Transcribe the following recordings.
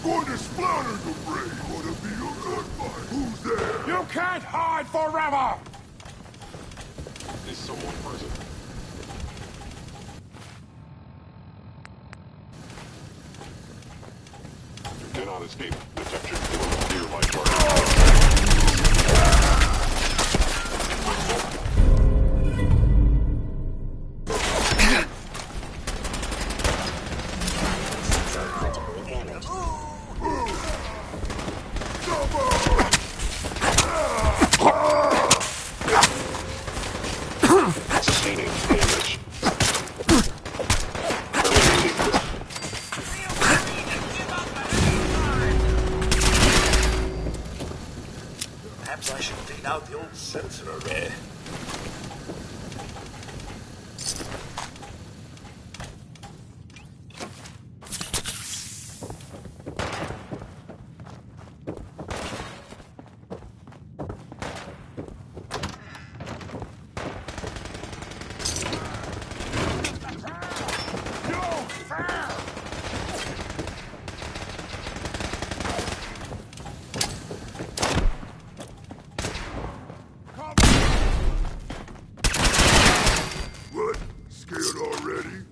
Going to splatter the brain. Gonna be a good fight. Who's there? You can't hide forever! Is someone present? You cannot escape detection for clear light target. Sustaining damage. Perhaps I should dig out the old sensor array. What? Scared already?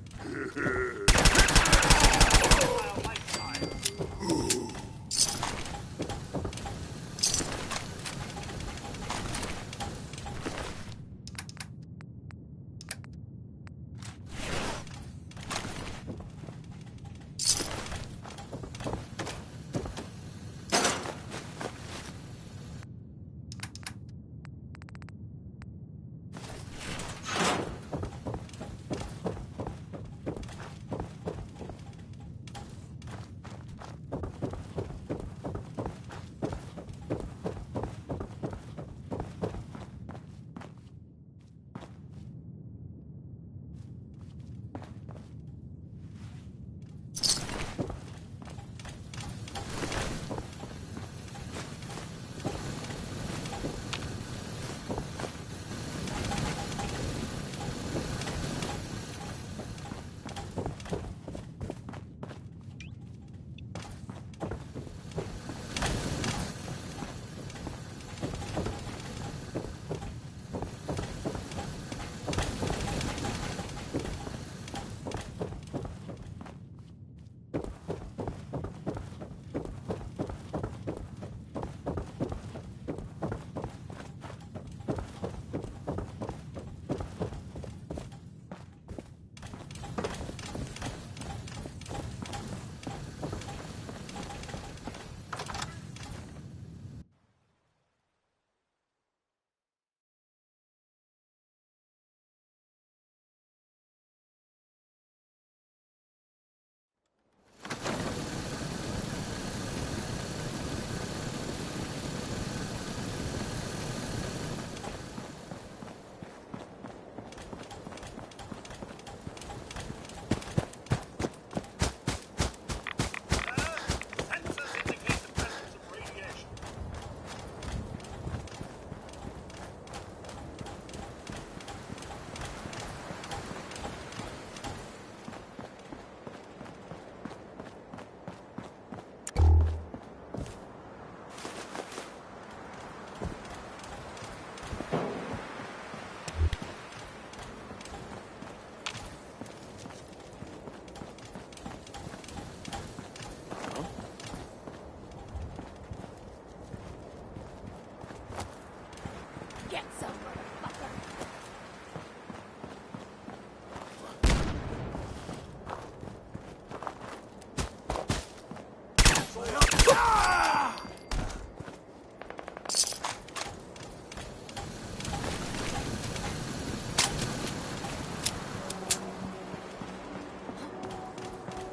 Get some, motherfucker.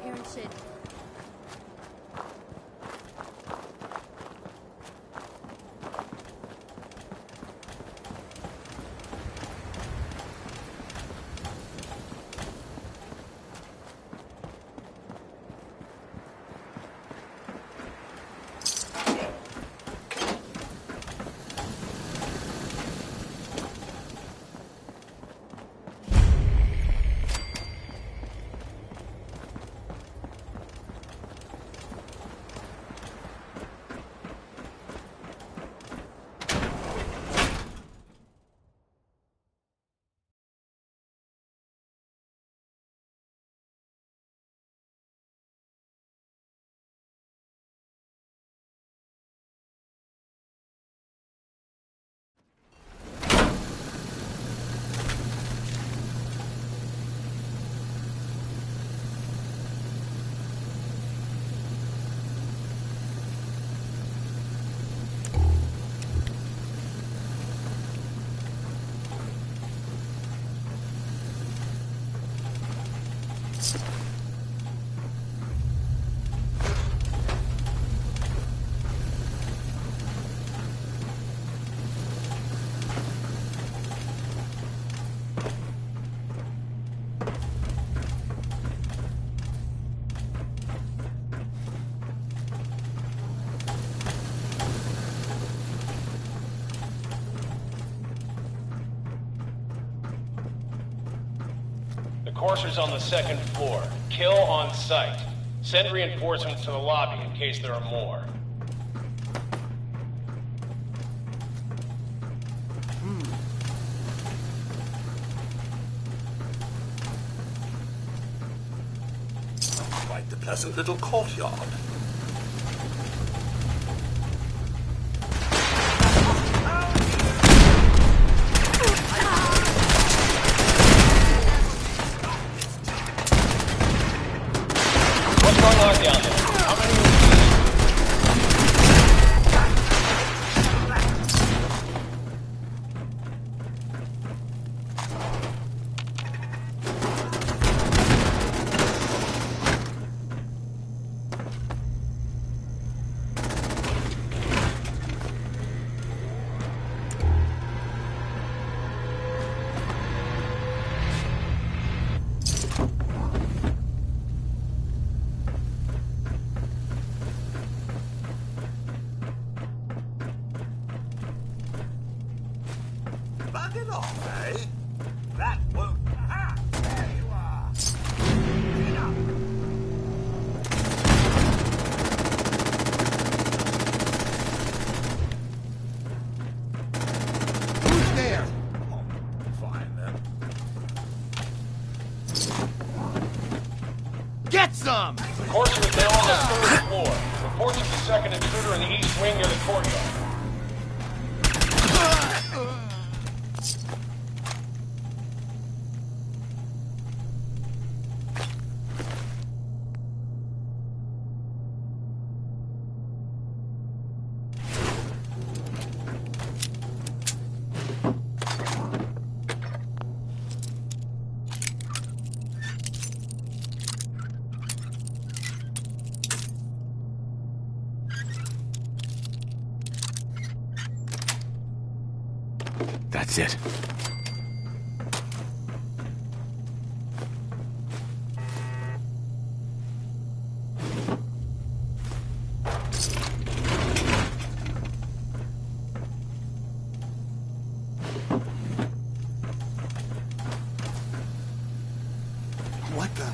Hearing shit. Courser's on the second floor. Kill on sight. Send reinforcements to the lobby in case there are more. Quite the pleasant little courtyard. What's going on down there? How many of these? Bug it off, eh? That won't... Aha! There you are! Get up! Who's there? Oh, fine then. Get some! Courser is now on the third floor. Reports of the second intruder in the east wing near the courtyard. That's it. What the?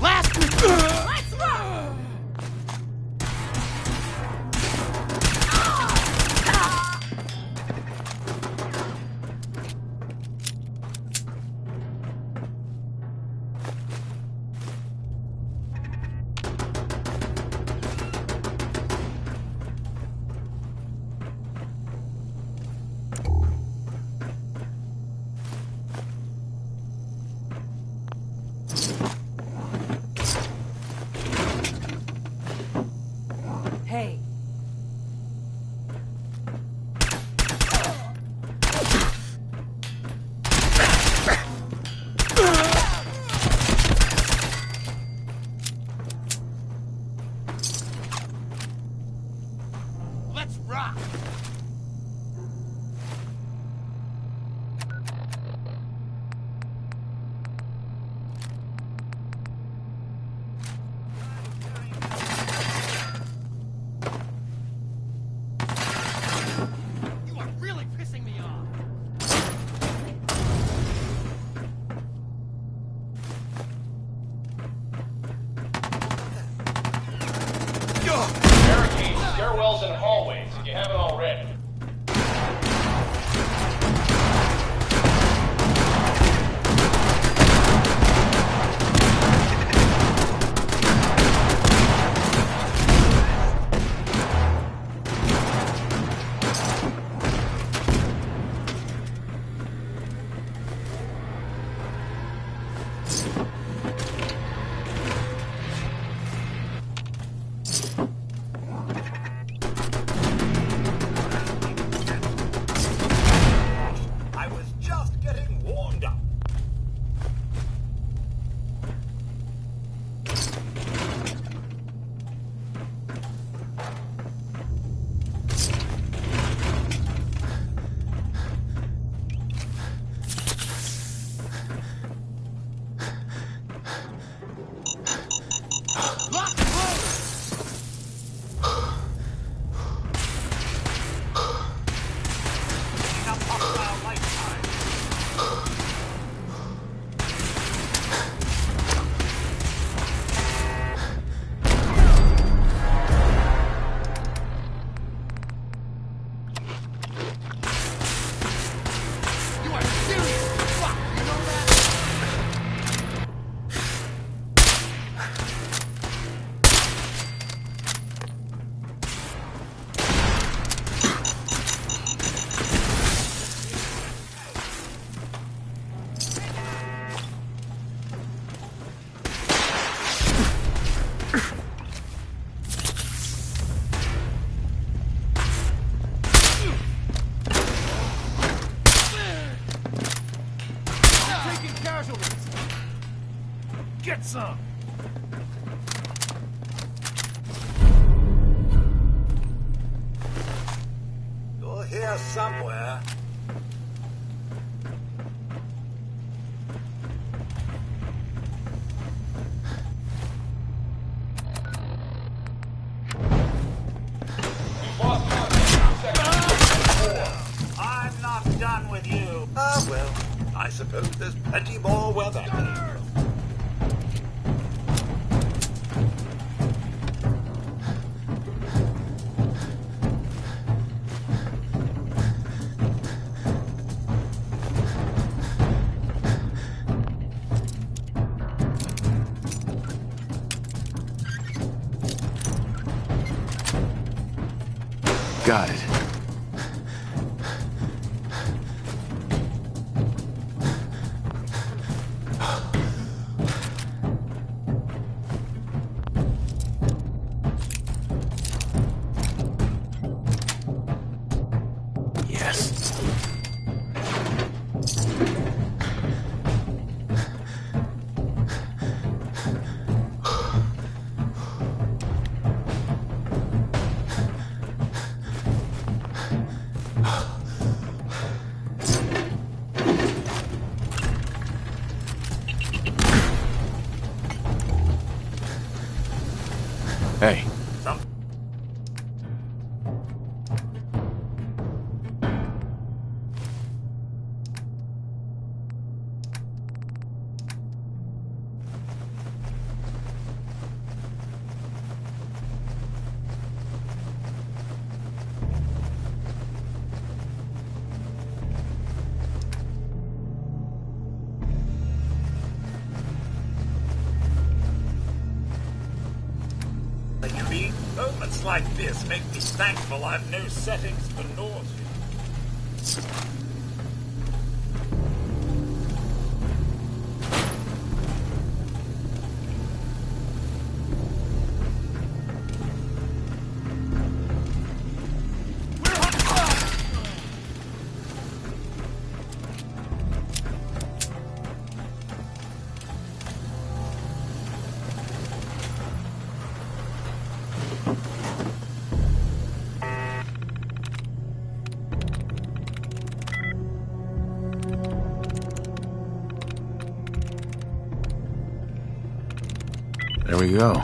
Last week! Let's roll! Hey, Let's rock! You are really pissing me off! Barricades, stairwells, and hallways, if you haven't already. Get some! You're here somewhere. I'm not done with you. Ah, well, I suppose there's plenty more where that came from. Got it. Yes. Hey. You mean? Moments like this make me thankful I've no settings for nausea. There we go.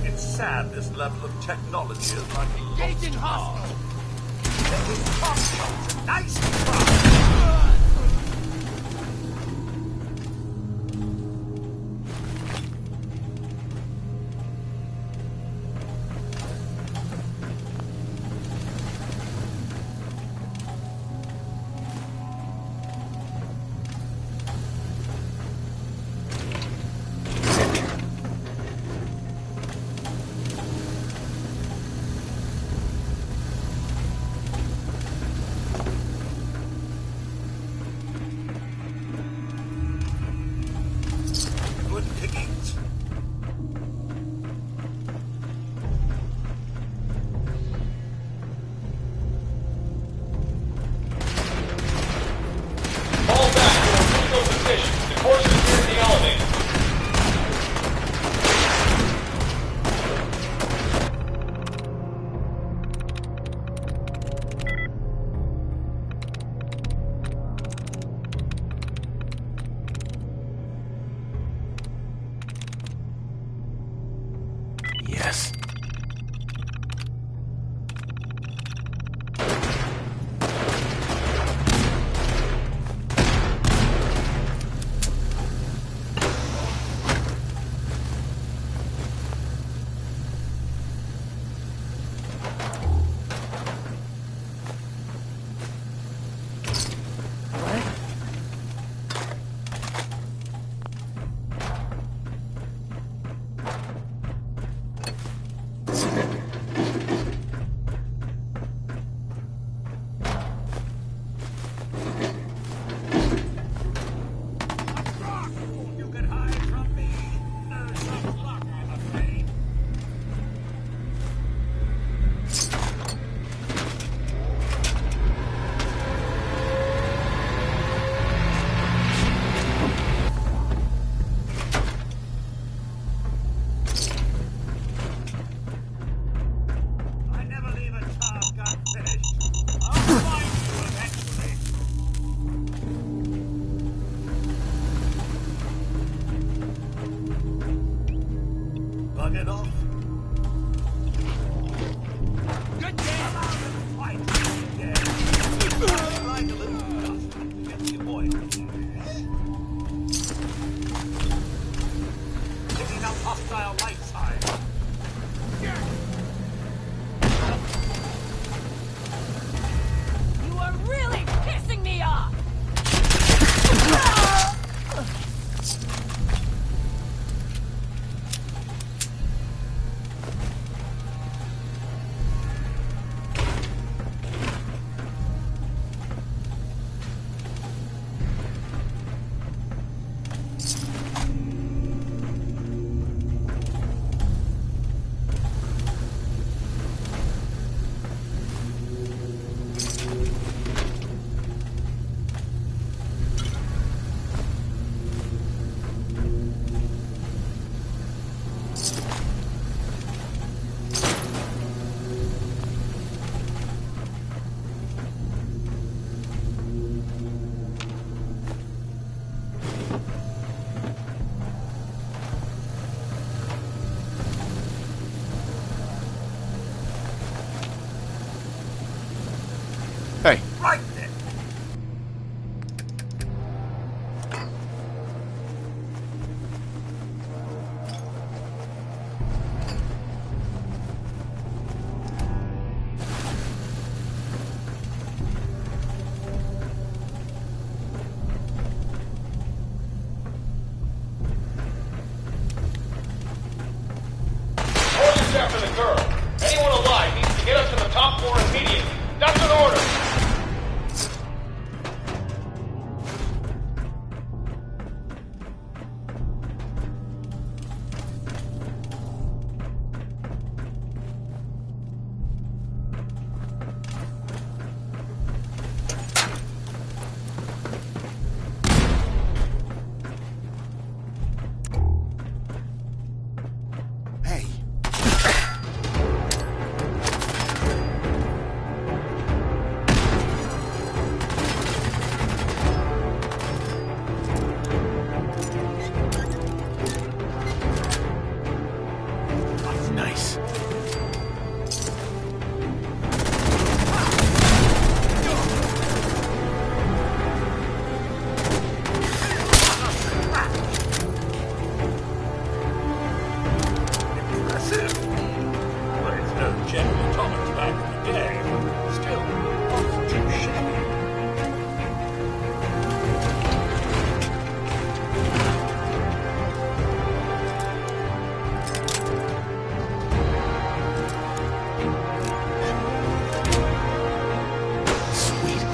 It's sad this level of technology is like Engaging hostile! taking pop shots. Nice try. Right then. Orders after the girl. Anyone alive needs to get up to the top floor immediately. That's an order. Hey. Nice. Impressive. Well, it's no General Thomas back in the day, but still, not too shabby. Sweet.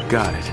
Got it.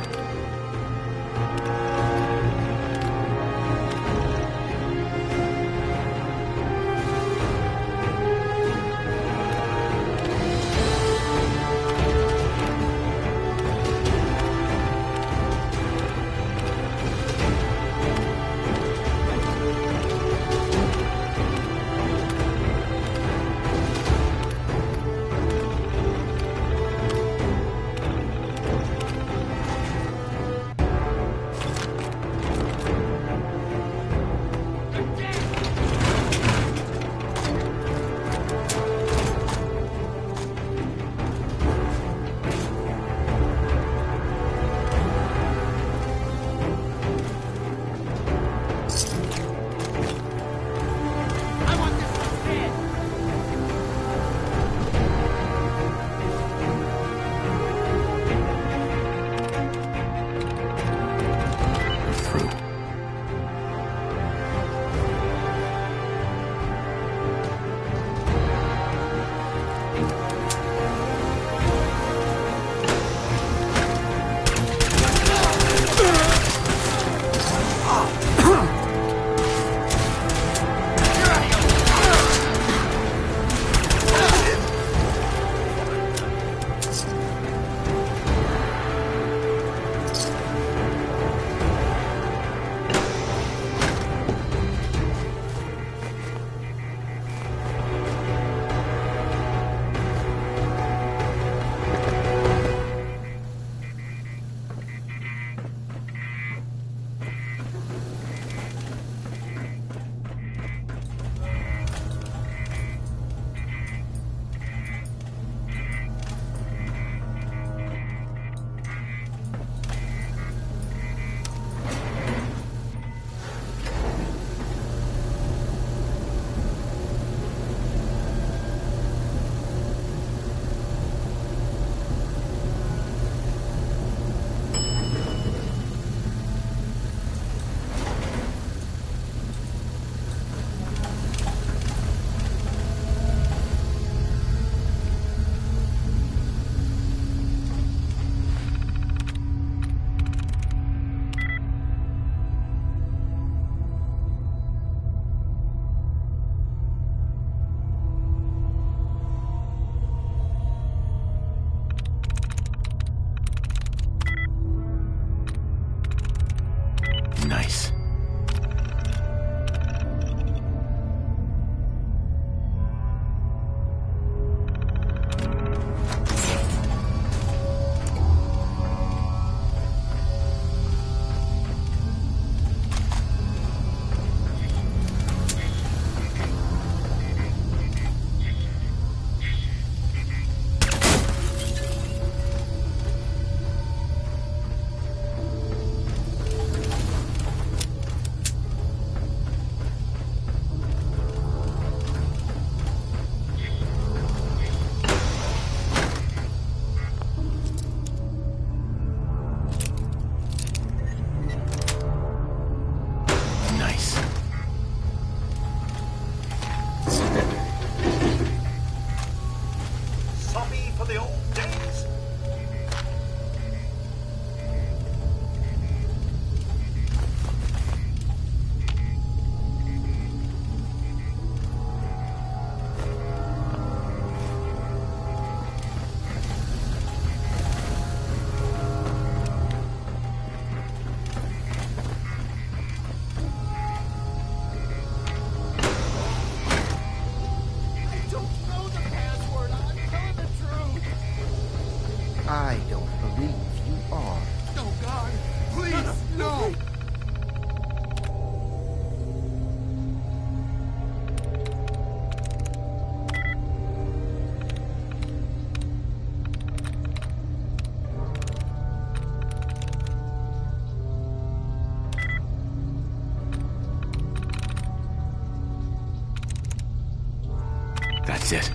That's it.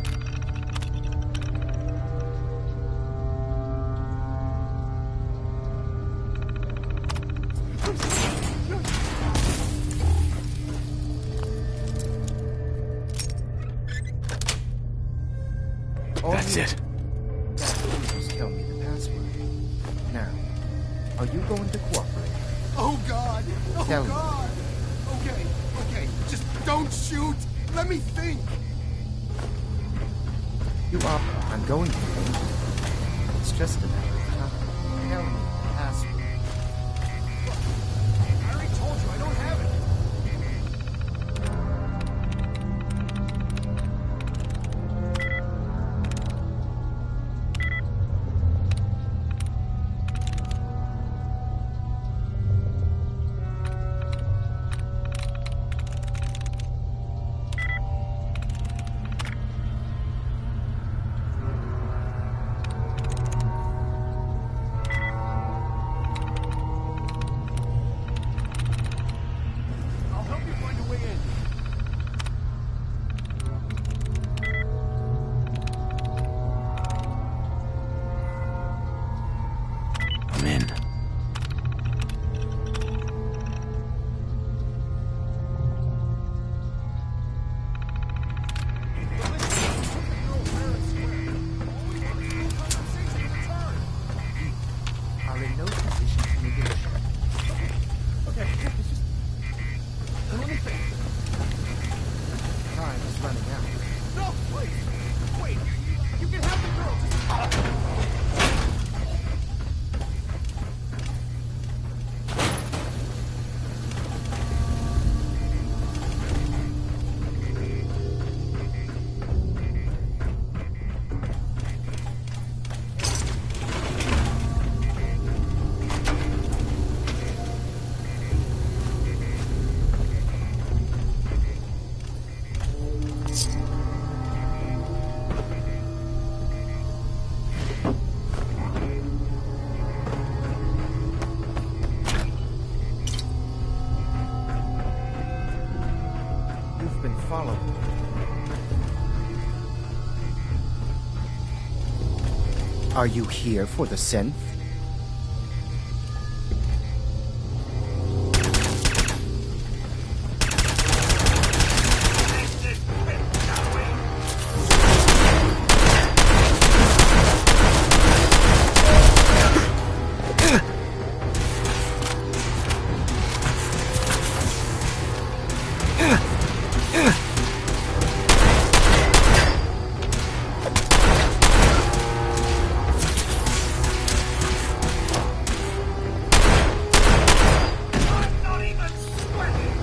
That's it. Just tell me the password. Now, are you going to cooperate? Oh God! Oh Tell me. God! Okay, okay, just don't shoot! Let me think! You are. I'm going to think. It's just a matter of time. Tell me the password. I already told you, I don't have it! I'll help you find a way in. I'm in. Are in no position to negotiate. Okay, it's just... Let me think. Time is running out. No, please! Wait, you can have the girl, just... You've been followed. Are you here for the synth? I'm not even sweating!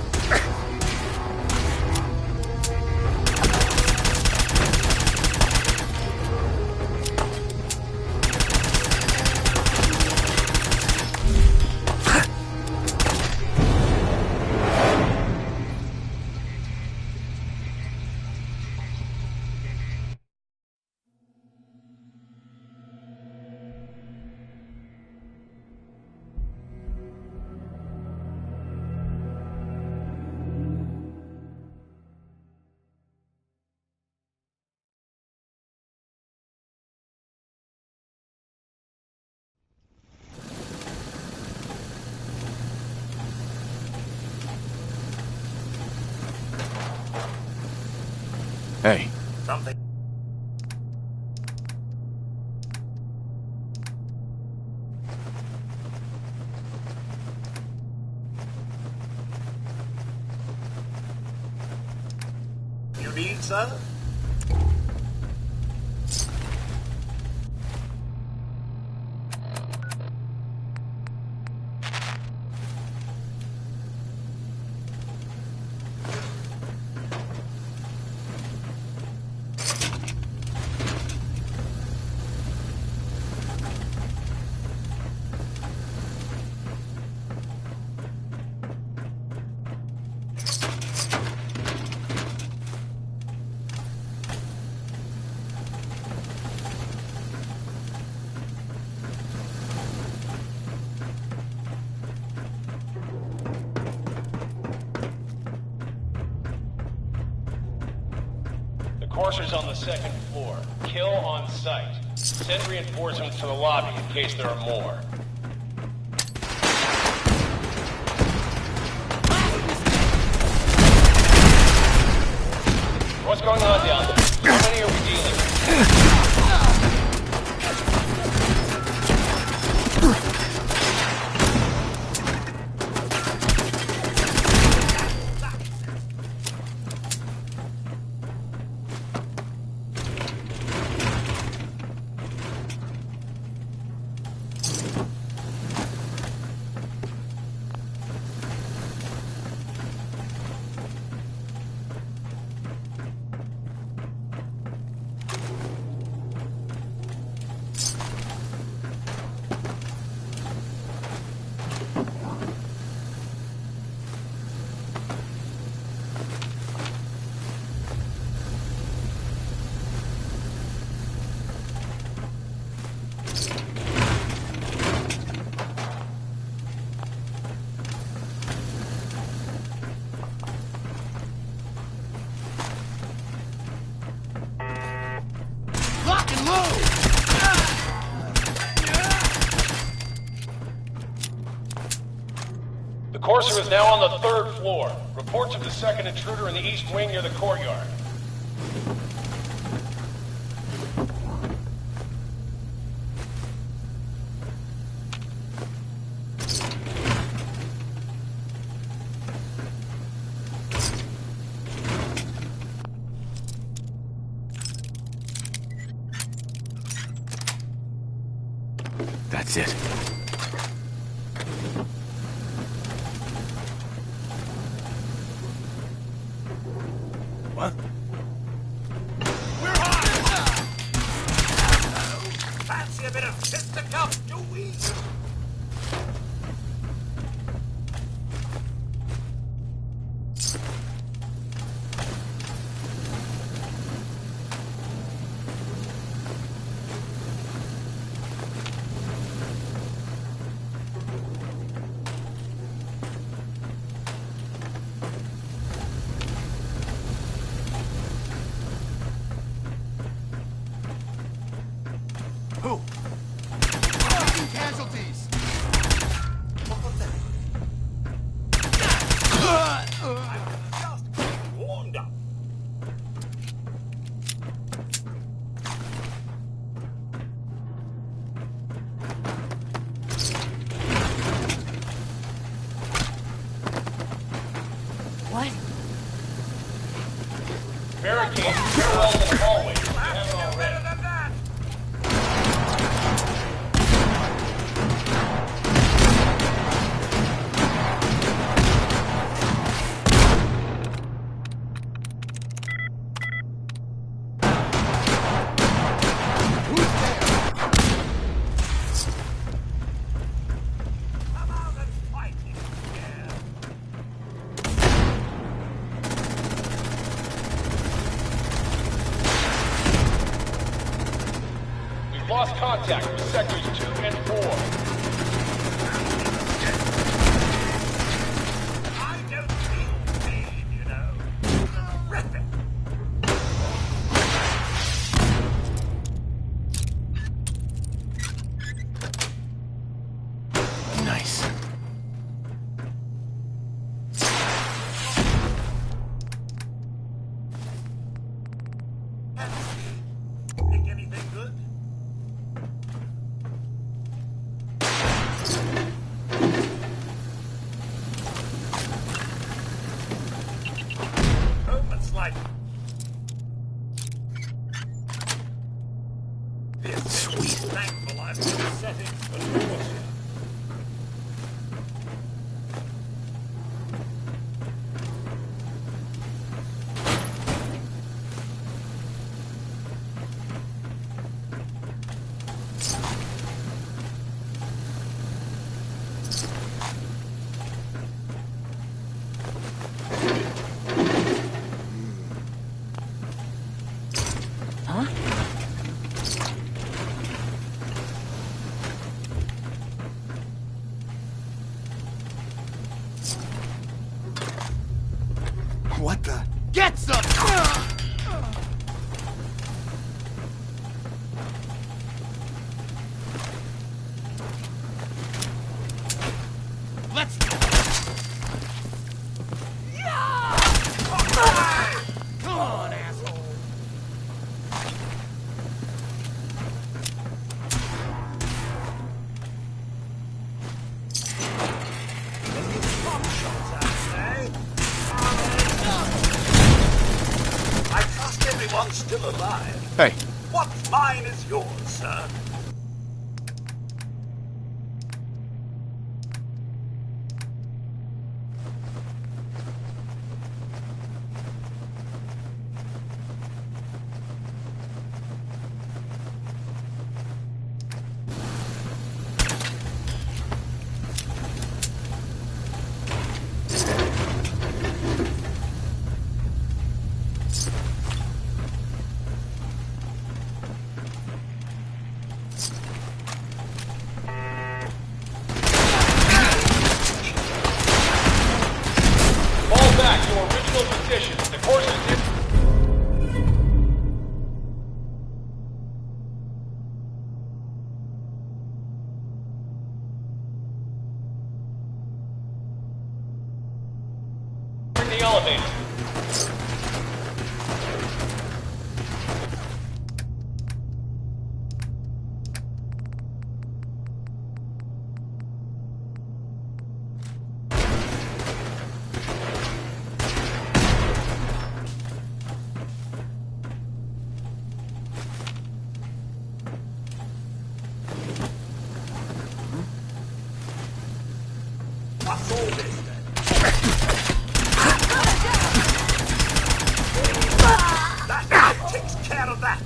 Hey, Something. You need, sir? Courser's on the second floor. Kill on sight. Send reinforcements to the lobby in case there are more. What's going on down there? How many are we dealing with? Lock and load! The Courser is now on the third floor. Reports of the second intruder in the east wing near the courtyard. That's it. What? We're hot! Fancy a bit of fisticuff, do we? Who? Taking casualties! Just getting warmed up. What? Barricade parallel to the hallway. You have it Better already. than that. Who's there? Come out and fight it. Yeah. We've lost contact with sectors 2 and 4. I don't feel pain, you know. Terrific. Nice. Think anything good? Moments like this. Sweet. Thankful I've got settings for nausea. Huh? What the? Get some! I'm still alive. Hey, What's mine is yours, sir. Fall back to original position. The course is in. The elevator. What's all this then? That takes care of that.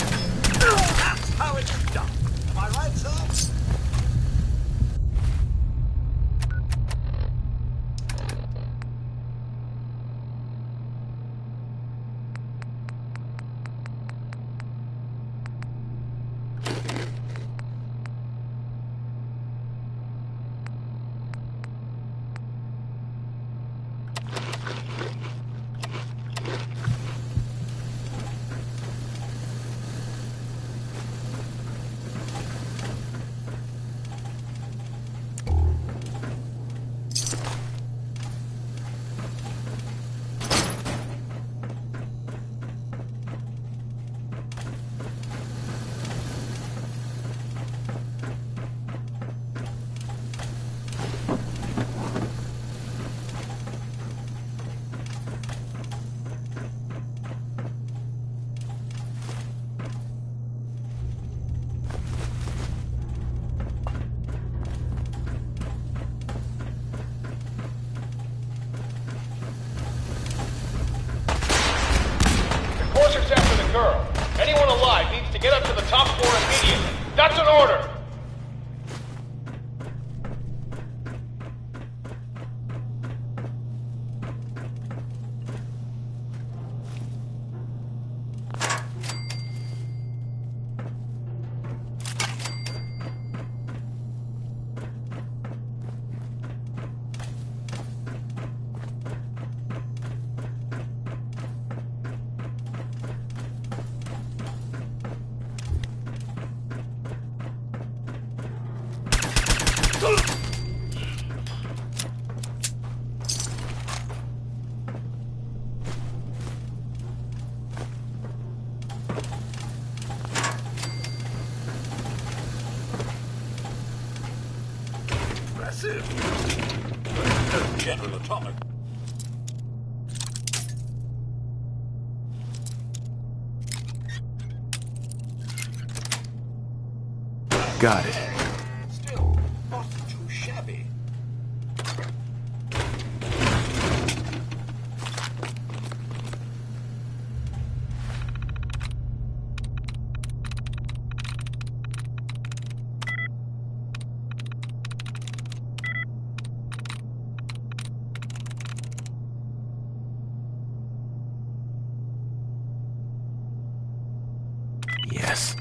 That's how it's done. Am I right, sir? Enforcers after the girl. Anyone alive needs to get up to the top floor immediately. That's an order! Impressive. But no General Atomic. got it. Still, not too shabby. Yes.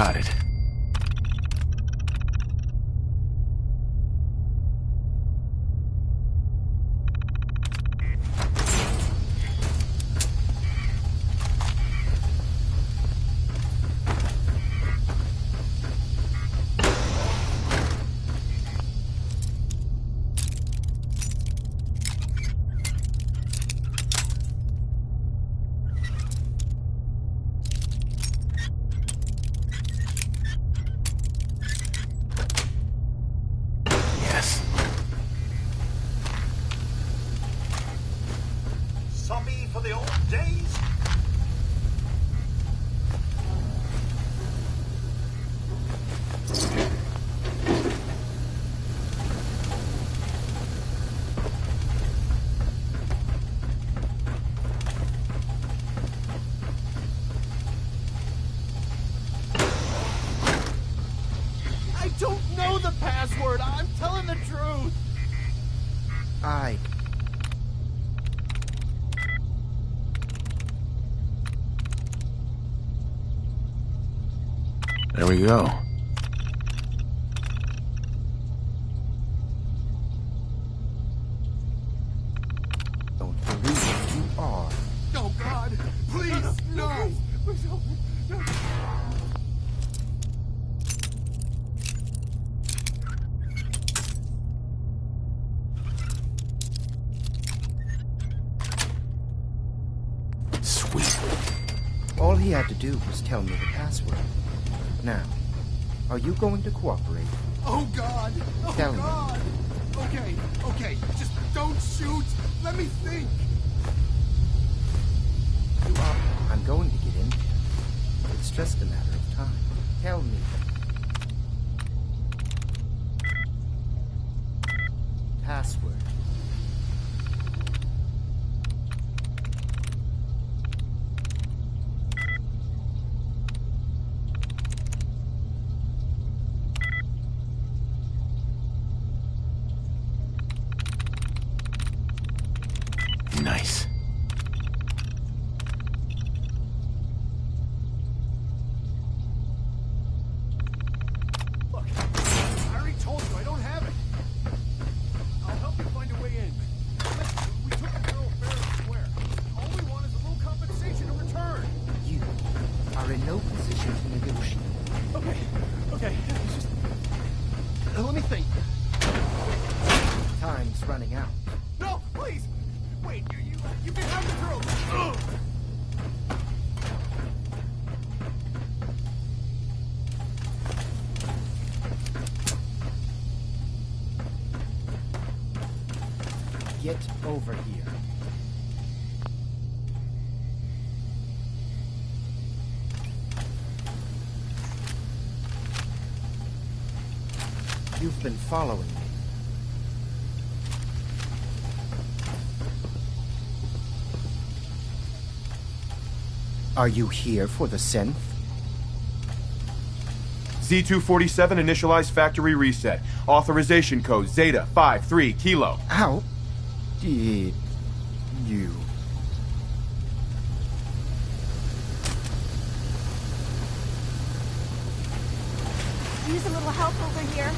Got it. Soppy for the old days? I don't know the password. I'm telling the truth. There we go. Don't believe you are. Oh, God. Please, no. Please, no. Sweet. All he had to do was tell me the password. Now, are you going to cooperate? Oh, God. Oh, Tell me. God. Okay. Just don't shoot. Let me think. You are. I'm going to get in there. It's just a matter of time. Tell me. Password. Nice. Look, I already told you I don't have it. I'll help you find a way in. Listen, we took the girl fair and square. All we want is a little compensation in return. You are in no position to negotiate. Okay. Just let me think. Time's running out. No, please. Wait, you can have the girl. Ugh. Get over here. You've been following me. Are you here for the synth? Z247 initialize factory reset. Authorization code Zeta 53 Kilo. How did you? Use a little help over here.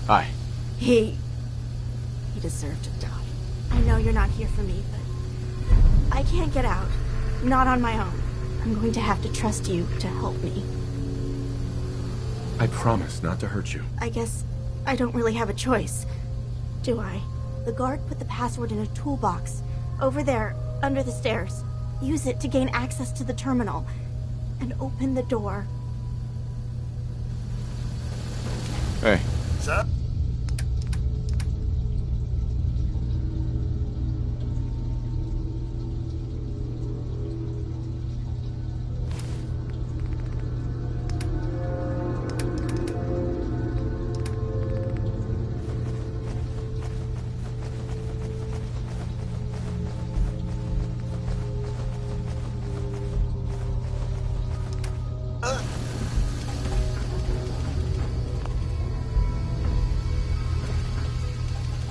Hi. He deserved to die. I know you're not here for me, but I can't get out. Not on my own. I'm going to have to trust you to help me. I promise not to hurt you. I guess I don't really have a choice, do I? The guard put the password in a toolbox over there, under the stairs. use it to gain access to the terminal and open the door. Hey, Sir?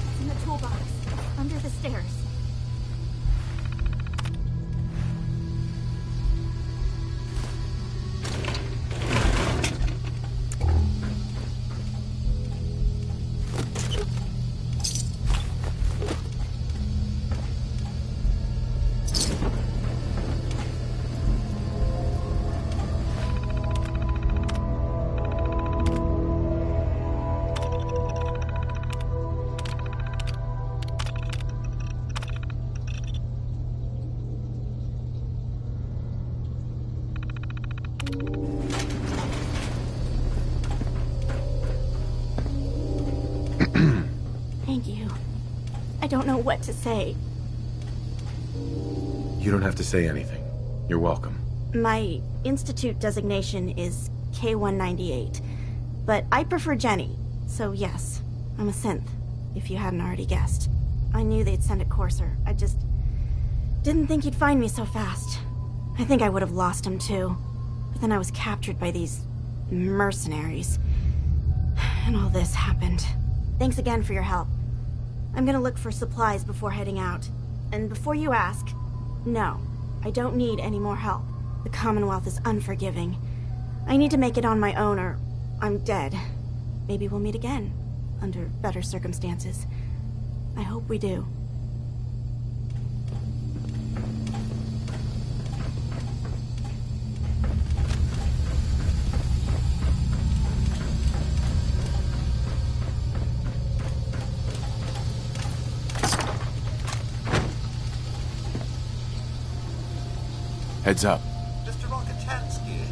It's in the toolbox, under the stairs. Thank you. I don't know what to say. you don't have to say anything. You're welcome. My institute designation is K-198, but I prefer Jenny, so yes, I'm a synth, if you hadn't already guessed. I knew they'd send a courser. I just didn't think he'd find me so fast. I think I would have lost him too. But then I was captured by these mercenaries. And all this happened. Thanks again for your help. I'm gonna look for supplies before heading out. And before you ask, no, I don't need any more help. The Commonwealth is unforgiving. I need to make it on my own or I'm dead. Maybe we'll meet again, under better circumstances. I hope we do. Heads up. Mr. Rokotansky.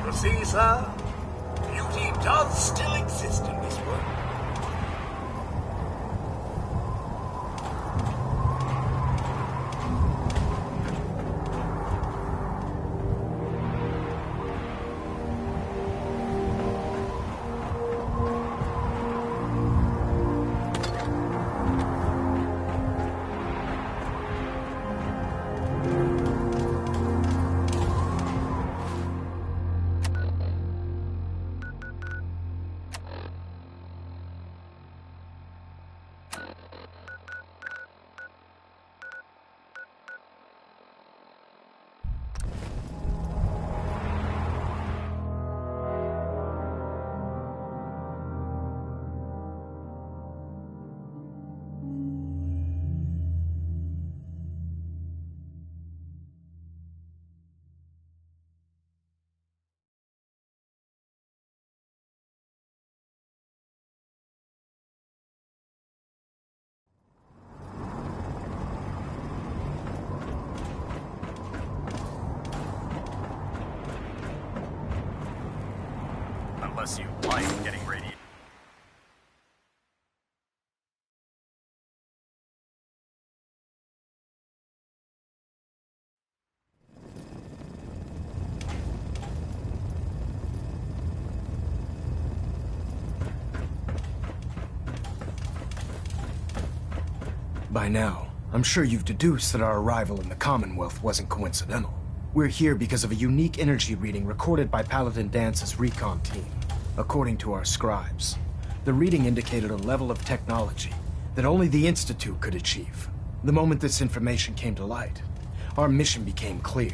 You see, sir, beauty does still exist in this world. Unless you like getting radiated. By now, I'm sure you've deduced that our arrival in the Commonwealth wasn't coincidental. We're here because of a unique energy reading recorded by Paladin Dance's recon team. According to our scribes, the reading indicated a level of technology that only the Institute could achieve. The moment this information came to light, our mission became clear.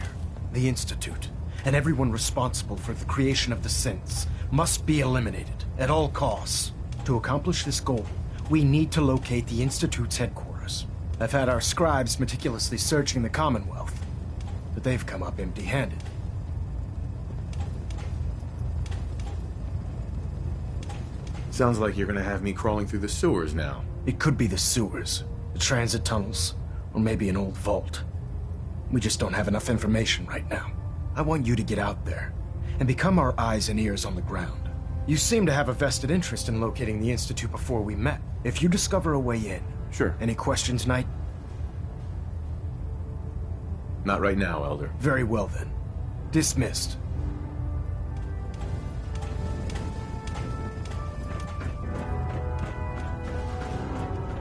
The Institute, and everyone responsible for the creation of the synths, must be eliminated at all costs. To accomplish this goal, we need to locate the Institute's headquarters. I've had our scribes meticulously searching the Commonwealth, but they've come up empty-handed. Sounds like you're gonna have me crawling through the sewers now. It could be the sewers, the transit tunnels, or maybe an old vault. We just don't have enough information right now. I want you to get out there and become our eyes and ears on the ground. You seem to have a vested interest in locating the Institute before we met. If you discover a way in... Sure. Any questions, Knight? Not right now, Elder. Very well, then. Dismissed.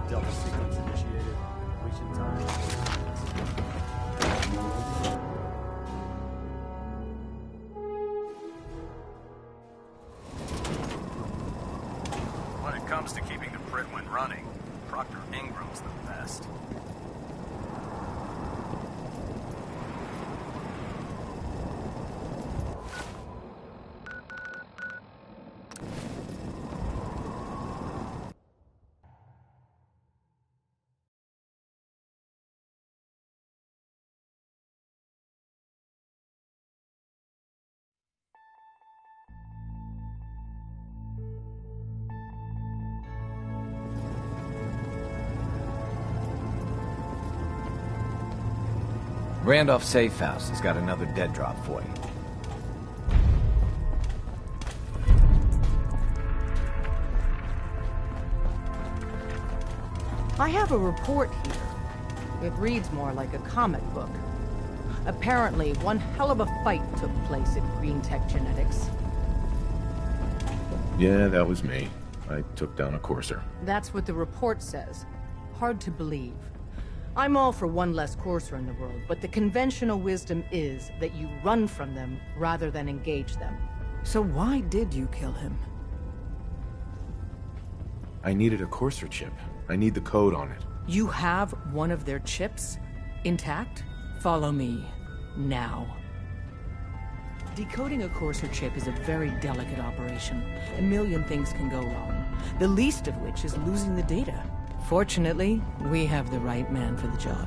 Delta sequence initiated. Completion time. When it comes to keeping the Britwin running, Proctor Ingram's the best. Randolph Safe House has got another dead drop for you. I have a report here. It reads more like a comic book. Apparently, one hell of a fight took place at Green Tech Genetics. Yeah, that was me. I took down a courser. That's what the report says. Hard to believe. I'm all for one less courser in the world, but the conventional wisdom is that you run from them rather than engage them. So why did you kill him? I needed a courser chip. I need the code on it. You have one of their chips? Intact? Follow me. Now. Decoding a courser chip is a very delicate operation. A million things can go wrong, the least of which is losing the data. Fortunately, we have the right man for the job.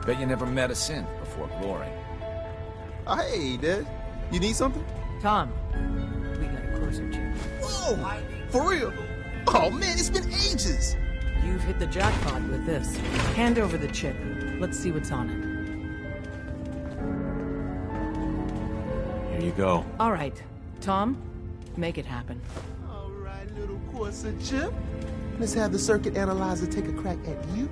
Bet you never met a synth before Glory. Hey, Dad. You need something? Tom, we got a courser chip. Whoa! For real? Oh man, it's been ages! You've hit the jackpot with this. Hand over the chip. Let's see what's on it. Here you go. All right. Tom, make it happen. Little courser chip. Let's have the circuit analyzer take a crack at you.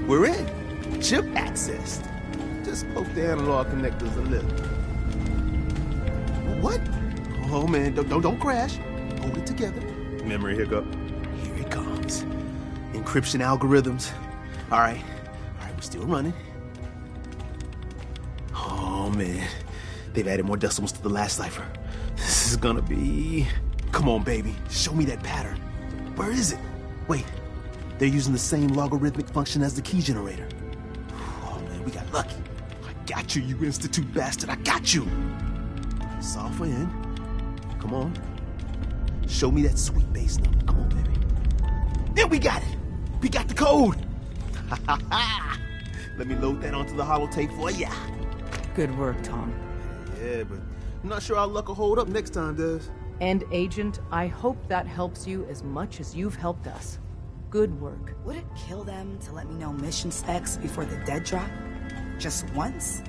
We're in. Chip accessed. Just poke the analog connectors a little. What? Oh man, don't crash. Hold it together. Memory hiccup. Here it comes. Encryption algorithms. All right, we're still running. Oh man, they've added more decimals to the last cipher. This is gonna be... Come on, baby, show me that pattern. Where is it? Wait, they're using the same logarithmic function as the key generator. Oh man, we got lucky. I got you, you Institute bastard, I got you. Software in. Come on. Show me that sweet bass number. Come on, baby. There, we got it. We got the code. Let me load that onto the holotape for ya. Good work, Tom. Yeah, but I'm not sure our luck will hold up next time, Des. And Agent, I hope that helps you as much as you've helped us. Good work. Would it kill them to let me know mission specs before the dead drop? Just once?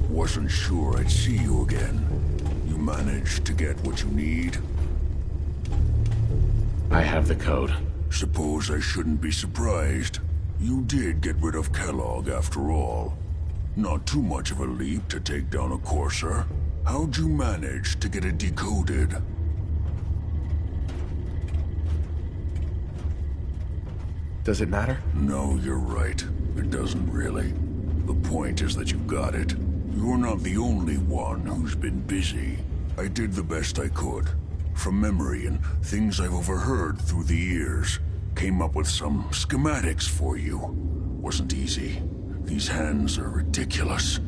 Wasn't sure I'd see you again. You managed to get what you need? I have the code. Suppose I shouldn't be surprised. You did get rid of Kellogg after all. Not too much of a leap to take down a Courser. How'd you manage to get it decoded? Does it matter? No, you're right. It doesn't really. The point is that you got it. You're not the only one who's been busy. I did the best I could. From memory and things I've overheard through the years. Came up with some schematics for you. Wasn't easy. These hands are ridiculous.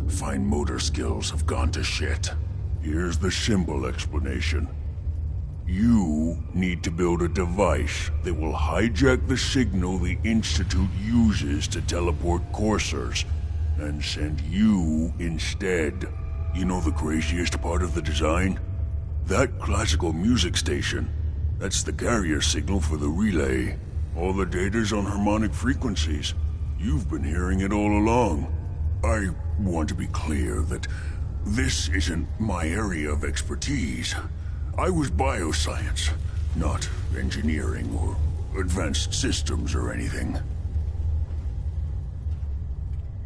Fine motor skills have gone to shit. Here's the simple explanation. You need to build a device that will hijack the signal the Institute uses to teleport coursers, and send you instead. You know the craziest part of the design? That classical music station. That's the carrier signal for the relay. All the data's on harmonic frequencies. You've been hearing it all along. I want to be clear that this isn't my area of expertise. I was bioscience, not engineering or advanced systems or anything.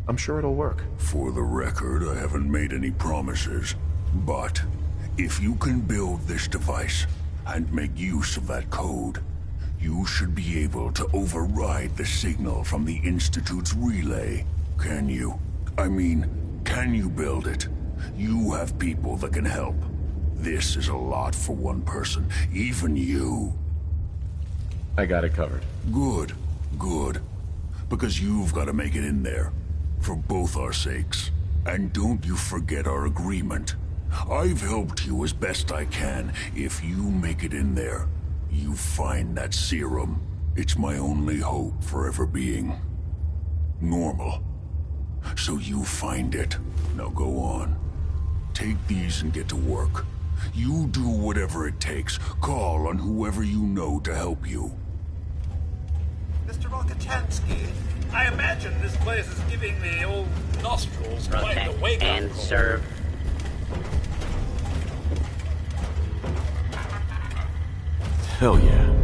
I'm sure it'll work. For the record, I haven't made any promises. But if you can build this device and make use of that code, you should be able to override the signal from the Institute's relay. Can you? I mean, can you build it? You have people that can help. This is a lot for one person, even you. I got it covered. Good, good. Because you've got to make it in there. For both our sakes. And don't you forget our agreement. I've helped you as best I can. If you make it in there, you find that serum. It's my only hope for ever being normal. So you find it. Now go on. Take these and get to work. You do whatever it takes. Call on whoever you know to help you. Mr. Rokochansky, I imagine this place is giving the old nostrils quite a wake-up and call. serve. Hell yeah.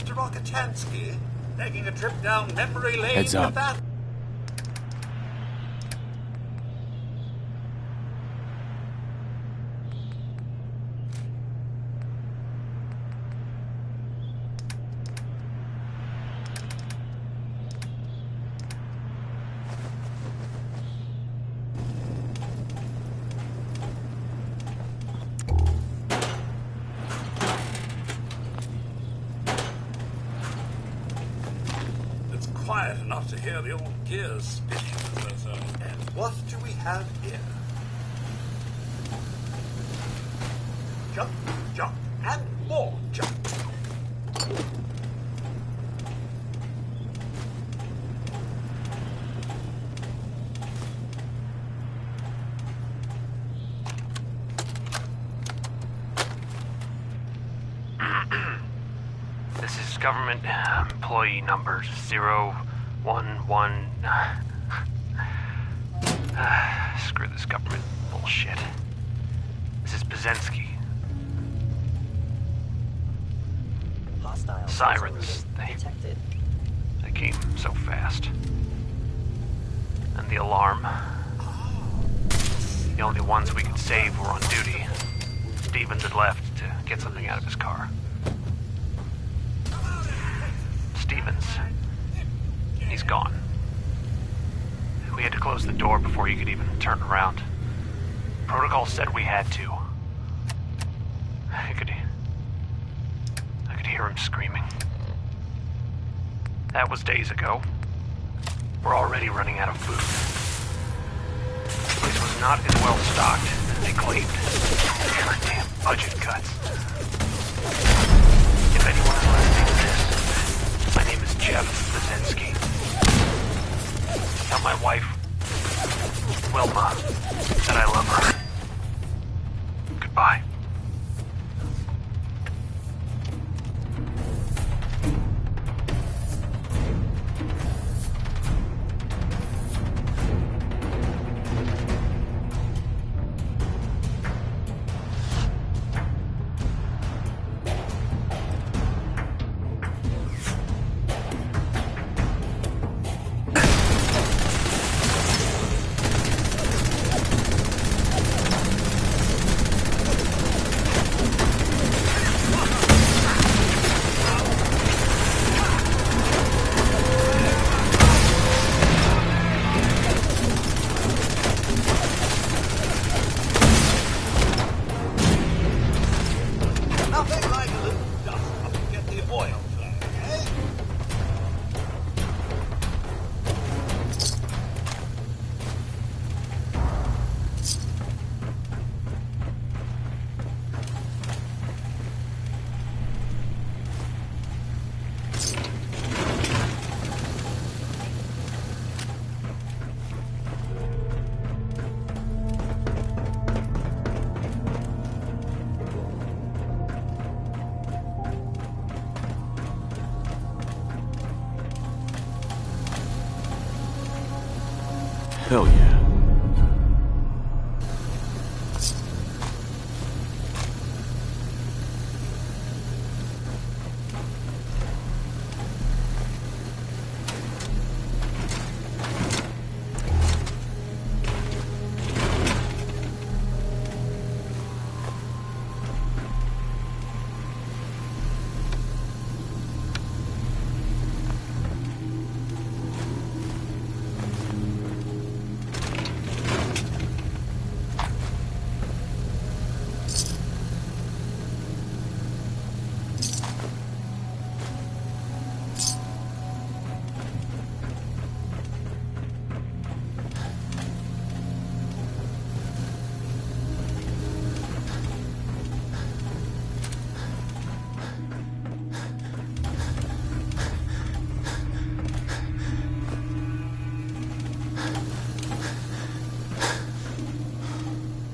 Mr. Rokitansky? Taking a trip down memory lane Heads up. with that? Quiet enough to hear the old gears spinning. And what do we have here? Jump, jump, and more jump. This is government employee number 011. Screw this government bullshit. This is Bazensky. Hostile Sirens. detected. They came so fast. And the alarm. The only ones we could save were on duty. Stevens had left to get something out of his car. Stevens. He's gone. We had to close the door before he could even turn around. Protocol said we had to. I could hear him screaming. That was days ago. We're already running out of food. The place was not as well stocked as they claimed. Goddamn budget cuts. If anyone is listening to this, my name is Jeff Bazensky. Tell my wife, Wilma, that I love her. Goodbye. Nothing like a little dust up to get the oil flowing, eh? Hell yeah.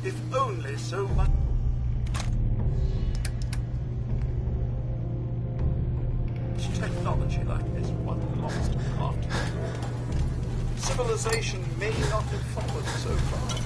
If only so much. Technology like this one lost after. Civilization may not have followed so far.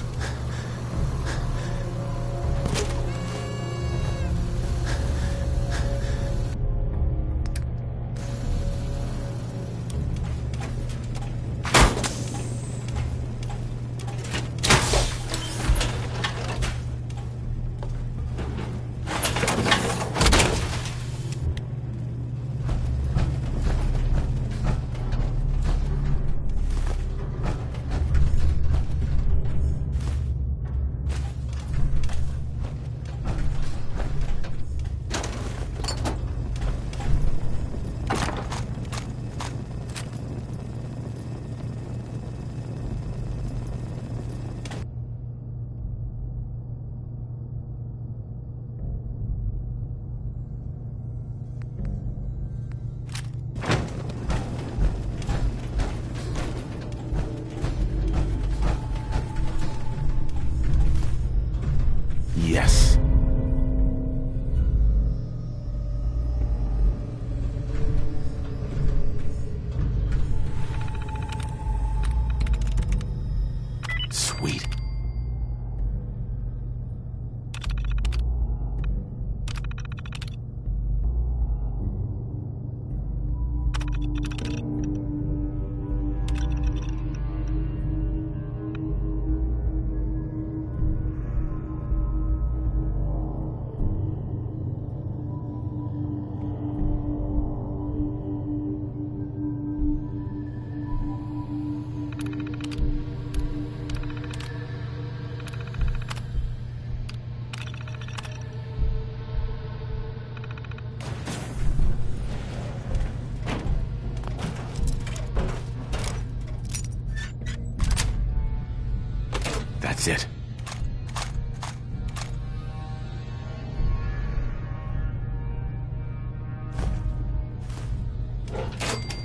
That's it.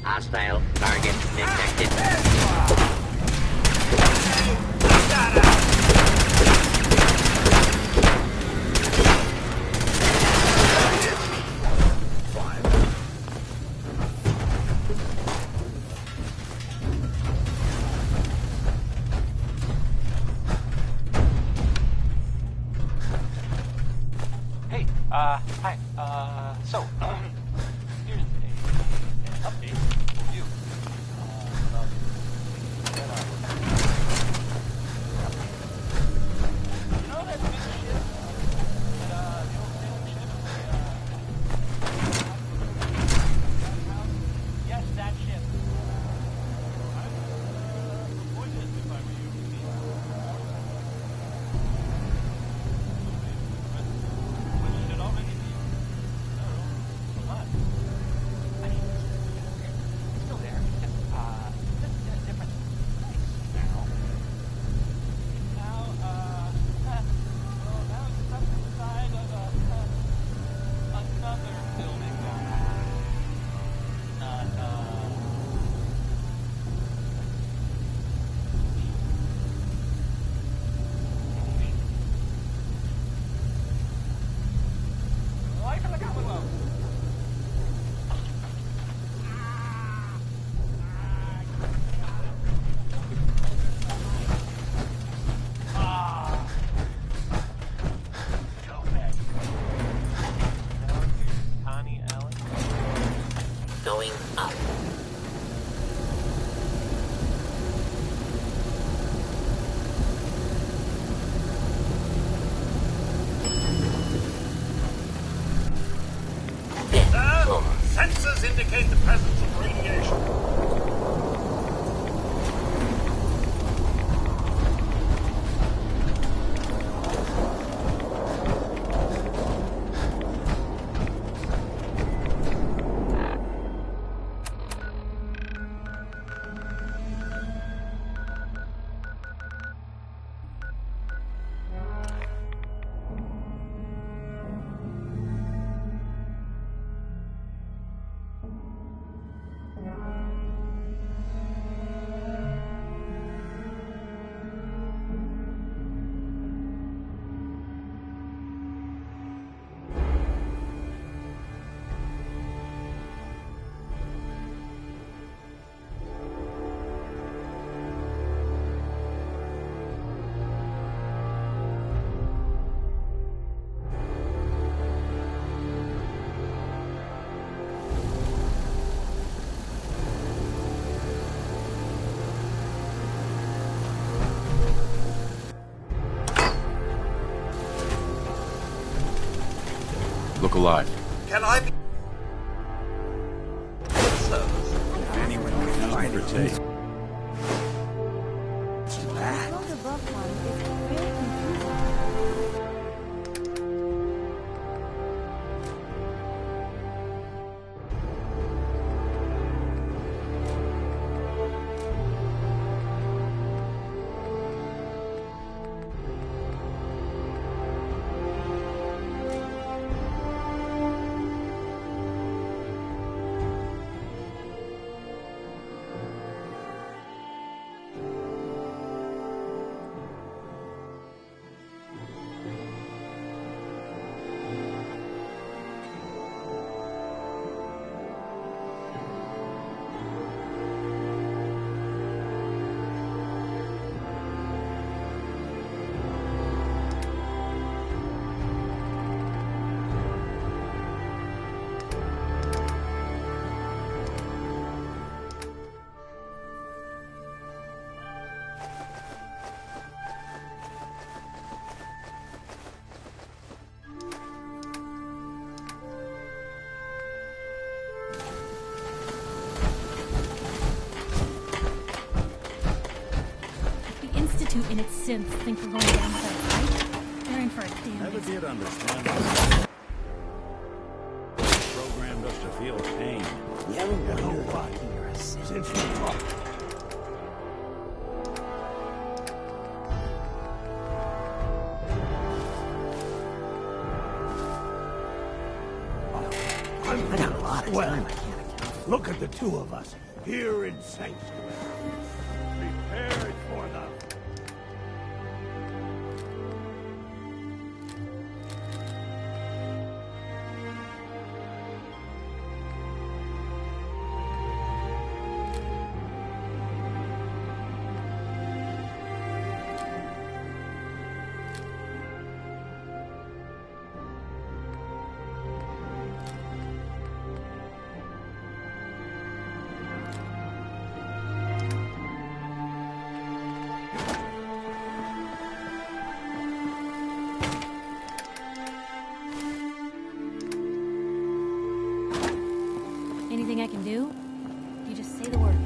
Hostile target detected. Hey, hi. So, here's an update for you. About you know that big ship? That, the old sailing ship? Yes, that ship. I would avoid it if I were you. Which should already be alive. I mean, it's still there. It's just in a different place now. Well, now it's stuck inside of another building. Ay, talaga, wow. Going up. Sensors indicate the presence of radiation. Look alive. Can I be... Anyone can find it. And its synths think we're going down without a fight. They're in for a damn Never visit. did understand. Programmed us to feel pain. We haven't got nobody here. Is it for I got a lot of time. I can't account. Look at the two of us here in Sanctuary, prepared for the... Anything I can do? You just say the word.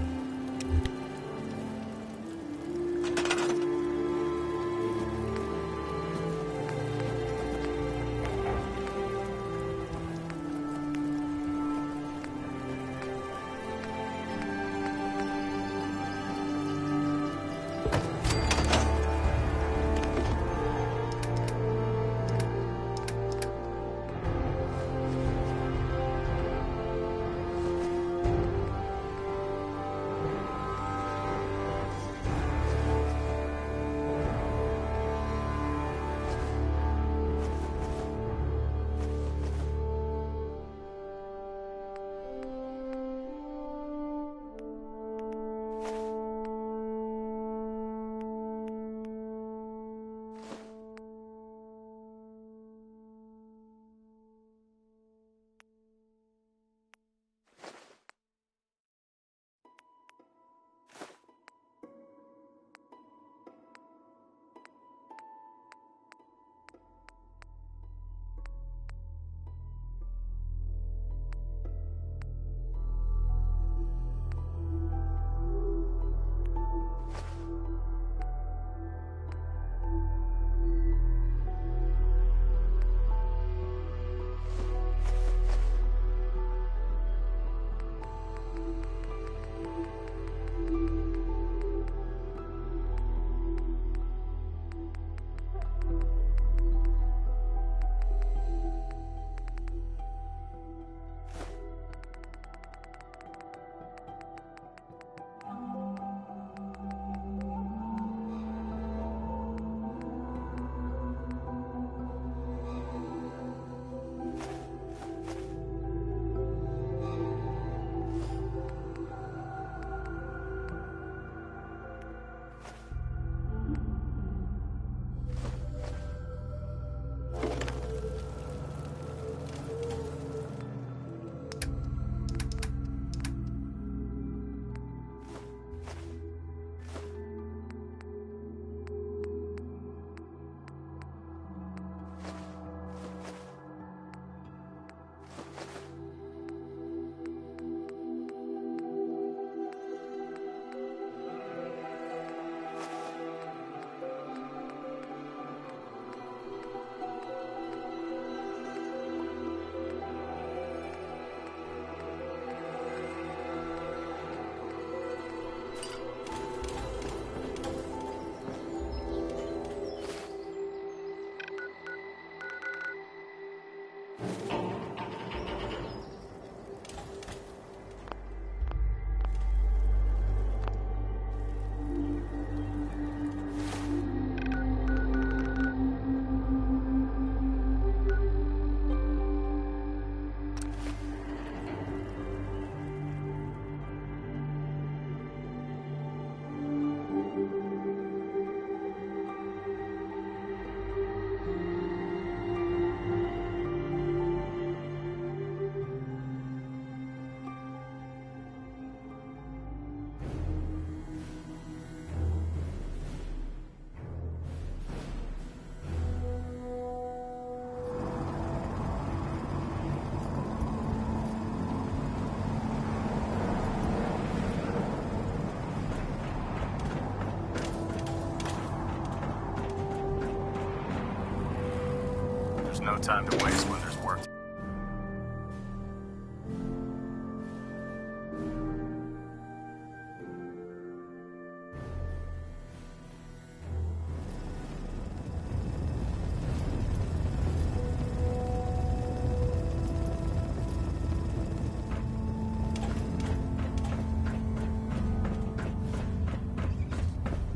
No time to waste when there's work.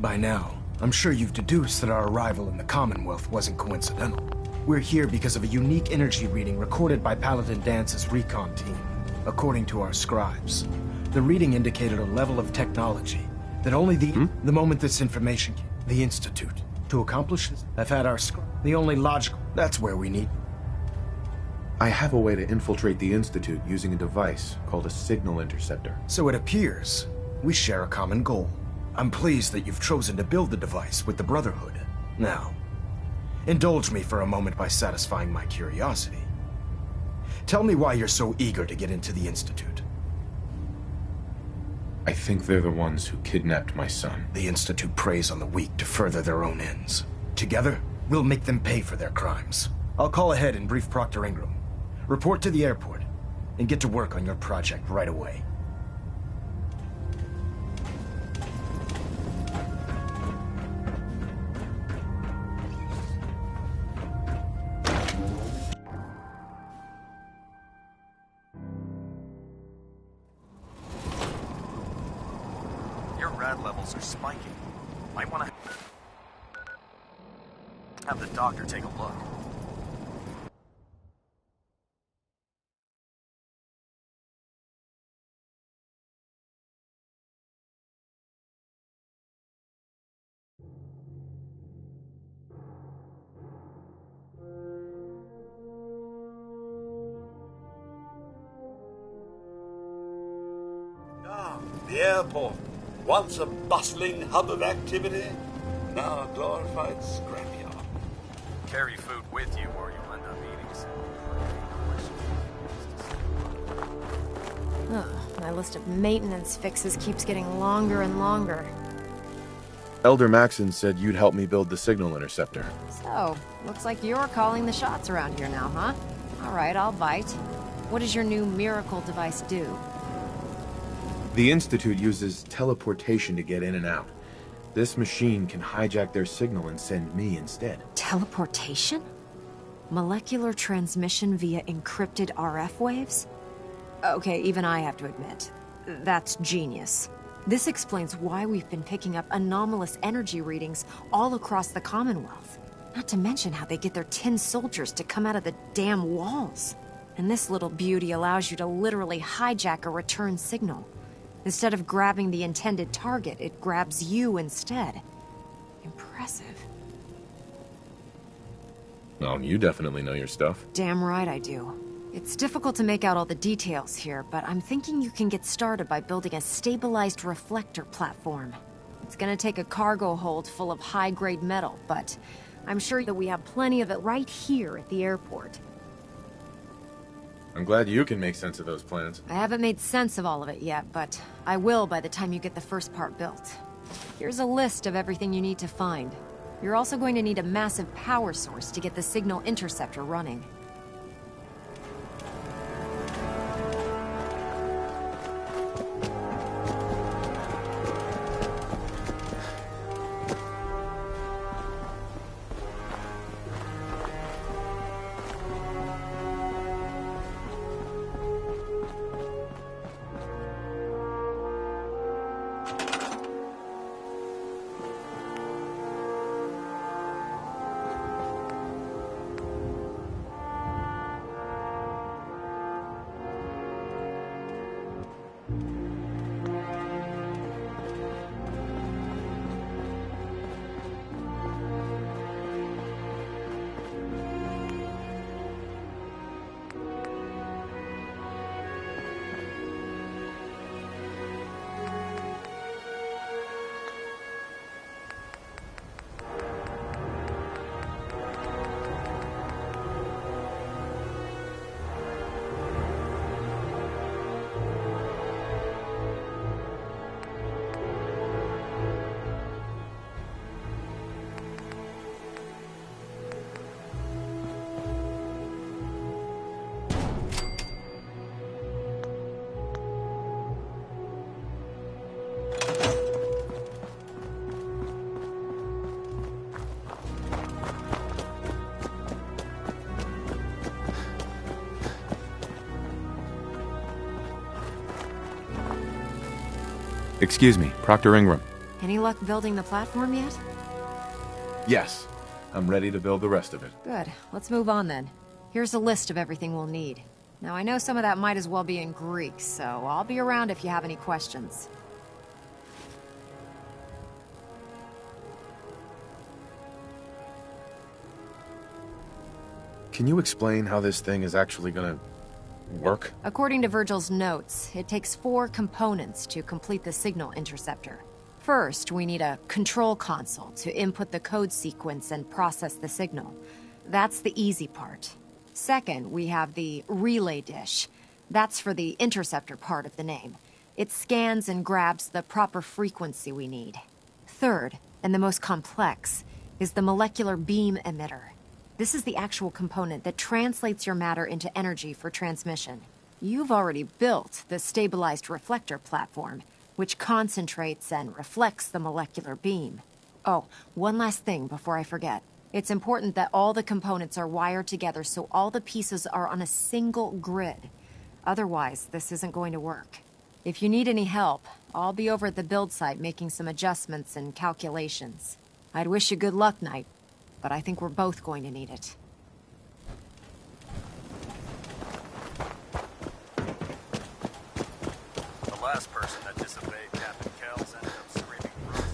By now, I'm sure you've deduced that our arrival in the Commonwealth wasn't coincidental. We're here because of a unique energy reading recorded by Paladin Dance's recon team. According to our scribes, the reading indicated a level of technology that only the moment this information came, the Institute. To accomplish this, I've had our the only logical. That's where we need. I have a way to infiltrate the Institute using a device called a signal interceptor. So it appears we share a common goal. I'm pleased that you've chosen to build the device with the Brotherhood. Now, indulge me for a moment by satisfying my curiosity. Tell me why you're so eager to get into the Institute. I think they're the ones who kidnapped my son. The Institute preys on the weak to further their own ends. Together, we'll make them pay for their crimes. I'll call ahead and brief Proctor Ingram. Report to the airport, and get to work on your project right away. Your rad levels are spiking. Might want to have the doctor take a look. The airport, once a bustling hub of activity, now a glorified scrapyard. Carry food with you or you'll end up eating some. Ugh, my list of maintenance fixes keeps getting longer and longer. Elder Maxon said you'd help me build the signal interceptor. So, looks like you're calling the shots around here now, huh? Alright, I'll bite. What does your new miracle device do? The Institute uses teleportation to get in and out. This machine can hijack their signal and send me instead. Teleportation? Molecular transmission via encrypted RF waves? Okay, even I have to admit, that's genius. This explains why we've been picking up anomalous energy readings all across the Commonwealth. Not to mention how they get their tin soldiers to come out of the damn walls. And this little beauty allows you to literally hijack a return signal. Instead of grabbing the intended target, it grabs you instead. Impressive. Oh, you definitely know your stuff. Damn right I do. It's difficult to make out all the details here, but I'm thinking you can get started by building a stabilized reflector platform. It's gonna take a cargo hold full of high-grade metal, but I'm sure that we have plenty of it right here at the airport. I'm glad you can make sense of those plans. I haven't made sense of all of it yet, but I will by the time you get the first part built. Here's a list of everything you need to find. You're also going to need a massive power source to get the signal interceptor running. Excuse me, Proctor Ingram. Any luck building the platform yet? Yes. I'm ready to build the rest of it. Good. Let's move on then. Here's a list of everything we'll need. Now, I know some of that might as well be in Greek, so I'll be around if you have any questions. Can you explain how this thing is actually gonna work? According to Virgil's notes, it takes 4 components to complete the signal interceptor. First, we need a control console to input the code sequence and process the signal. That's the easy part. Second, we have the relay dish. That's for the interceptor part of the name. It scans and grabs the proper frequency we need. Third, and the most complex, is the molecular beam emitter. This is the actual component that translates your matter into energy for transmission. You've already built the stabilized reflector platform, which concentrates and reflects the molecular beam. Oh, one last thing before I forget. It's important that all the components are wired together so all the pieces are on a single grid. Otherwise, this isn't going to work. If you need any help, I'll be over at the build site making some adjustments and calculations. I'd wish you good luck, Knight, but I think we're both going to need it. The last person that disobeyed Captain Kells ended up screaming roof.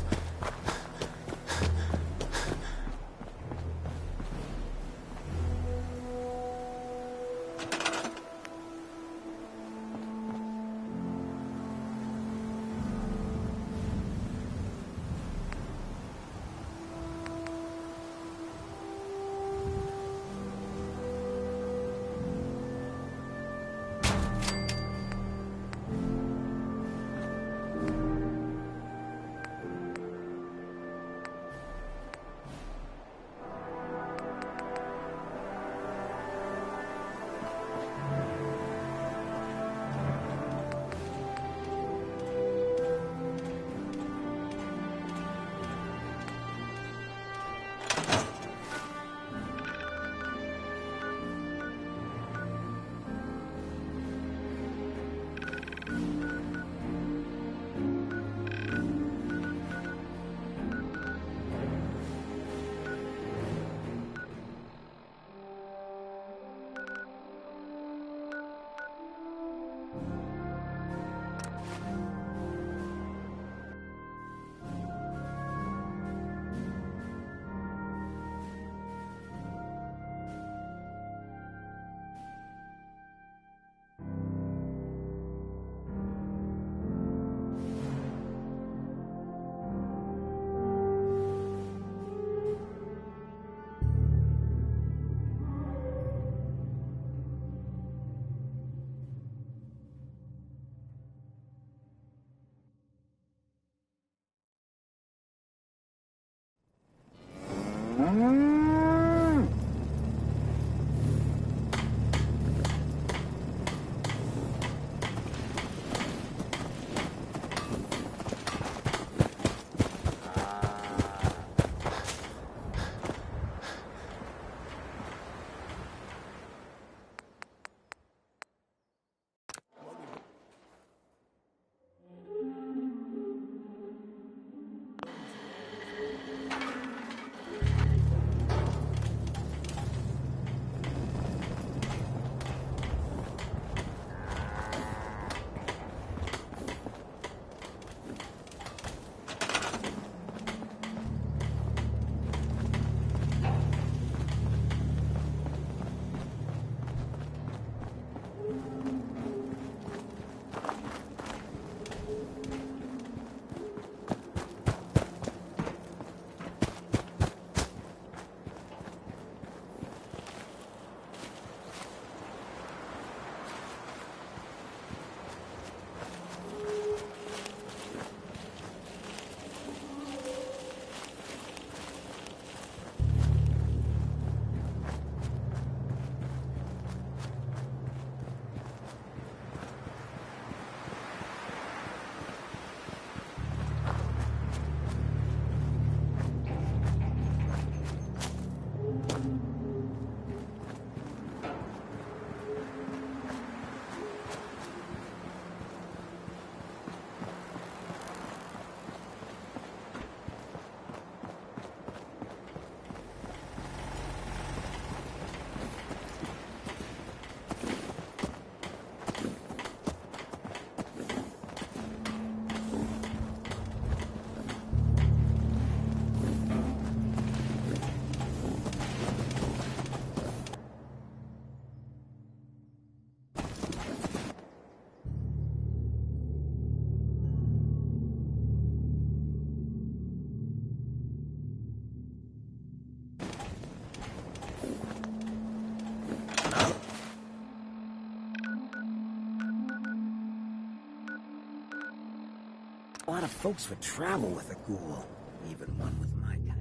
A lot of folks would travel with a ghoul, even one with my kind.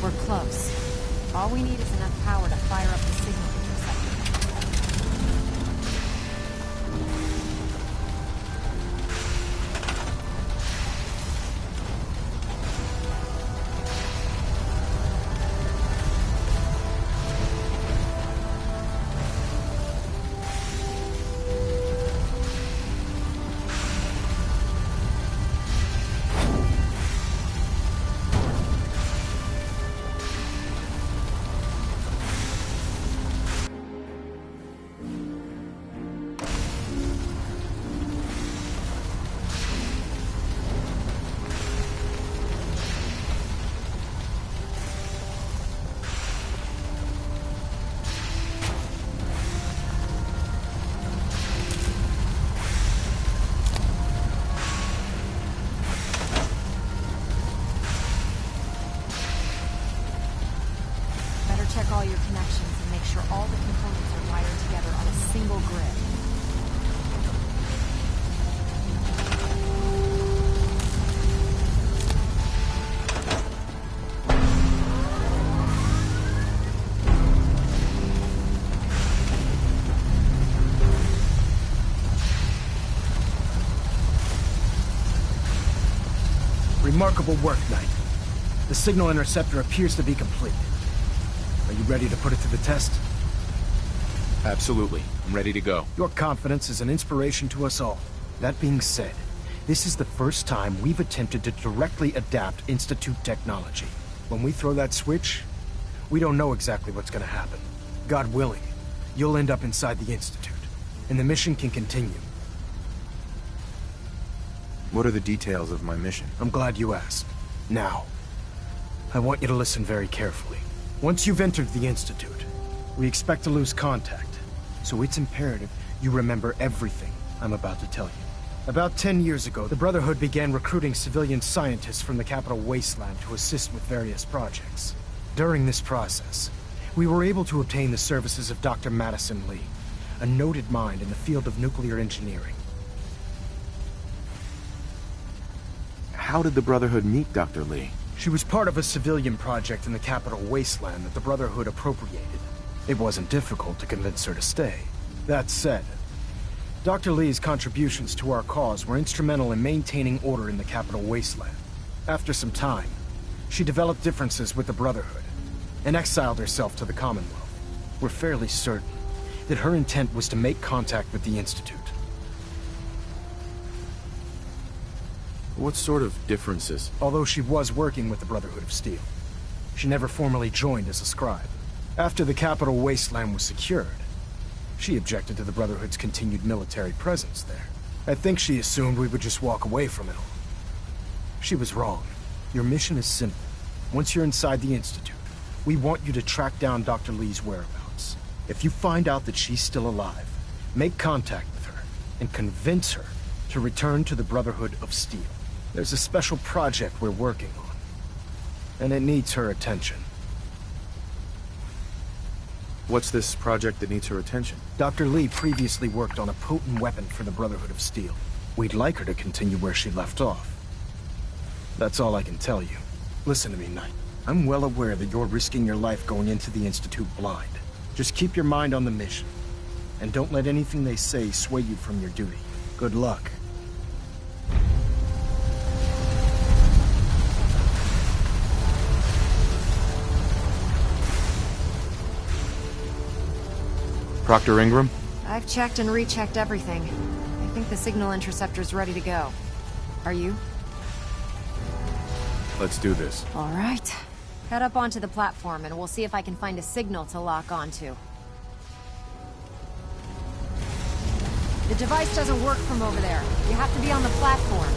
We're close. All we need is enough power to fire up the signal interceptor. Check all your connections and make sure all the components are wired together on a single grid. Remarkable work, Knight. The signal interceptor appears to be complete. Are you ready to put it to the test? Absolutely. I'm ready to go. Your confidence is an inspiration to us all. That being said, this is the first time we've attempted to directly adapt Institute technology. When we throw that switch, we don't know exactly what's gonna happen. God willing, you'll end up inside the Institute, and the mission can continue. What are the details of my mission? I'm glad you asked. Now, I want you to listen very carefully. Once you've entered the Institute, we expect to lose contact, so it's imperative you remember everything I'm about to tell you. About 10 years ago, the Brotherhood began recruiting civilian scientists from the capital wasteland to assist with various projects. During this process, we were able to obtain the services of Dr. Madison Lee, a noted mind in the field of nuclear engineering. How did the Brotherhood meet Dr. Lee? She was part of a civilian project in the capital wasteland that the Brotherhood appropriated. It wasn't difficult to convince her to stay. That said, Dr. Lee's contributions to our cause were instrumental in maintaining order in the capital wasteland. After some time, she developed differences with the Brotherhood and exiled herself to the Commonwealth. We're fairly certain that her intent was to make contact with the Institute. What sort of differences? Although she was working with the Brotherhood of Steel, she never formally joined as a scribe. After the capital wasteland was secured, she objected to the Brotherhood's continued military presence there. I think she assumed we would just walk away from it all. She was wrong. Your mission is simple. Once you're inside the Institute, we want you to track down Dr. Lee's whereabouts. If you find out that she's still alive, make contact with her and convince her to return to the Brotherhood of Steel. There's a special project we're working on, and it needs her attention. What's this project that needs her attention? Dr. Lee previously worked on a potent weapon for the Brotherhood of Steel. We'd like her to continue where she left off. That's all I can tell you. Listen to me, Knight. I'm well aware that you're risking your life going into the Institute blind. Just keep your mind on the mission, and don't let anything they say sway you from your duty. Good luck. Dr. Ingram? I've checked and rechecked everything. I think the signal interceptor's ready to go. Are you? Let's do this. All right. Head up onto the platform and we'll see if I can find a signal to lock onto. The device doesn't work from over there. You have to be on the platform.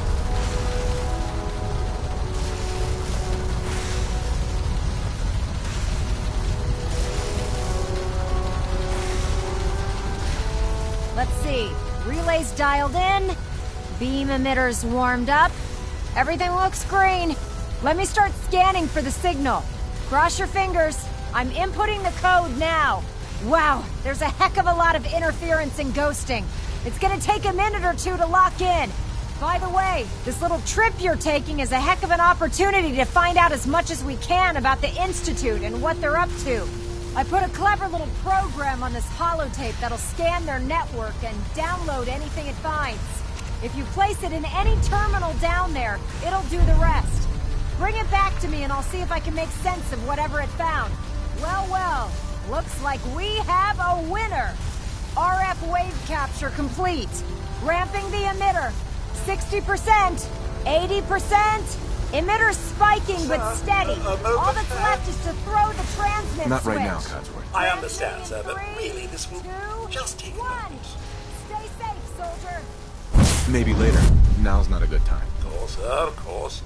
Let's see. Relays dialed in. Beam emitters warmed up. Everything looks green. Let me start scanning for the signal. Cross your fingers. I'm inputting the code now. Wow, there's a heck of a lot of interference and ghosting. It's gonna take a minute or two to lock in. By the way, this little trip you're taking is a heck of an opportunity to find out as much as we can about the Institute and what they're up to. I put a clever little program on this holotape that'll scan their network and download anything it finds. If you place it in any terminal down there, it'll do the rest. Bring it back to me and I'll see if I can make sense of whatever it found. Well, well, looks like we have a winner. RF wave capture complete. Ramping the emitter. 60%, 80%. Emitter spiking but steady. All that's left is to throw the transmit Not switch. right now, Codsworth. I understand, sir, but really this will just take a moment. Stay safe, soldier. Maybe later. Now's not a good time. Of course, sir, of course.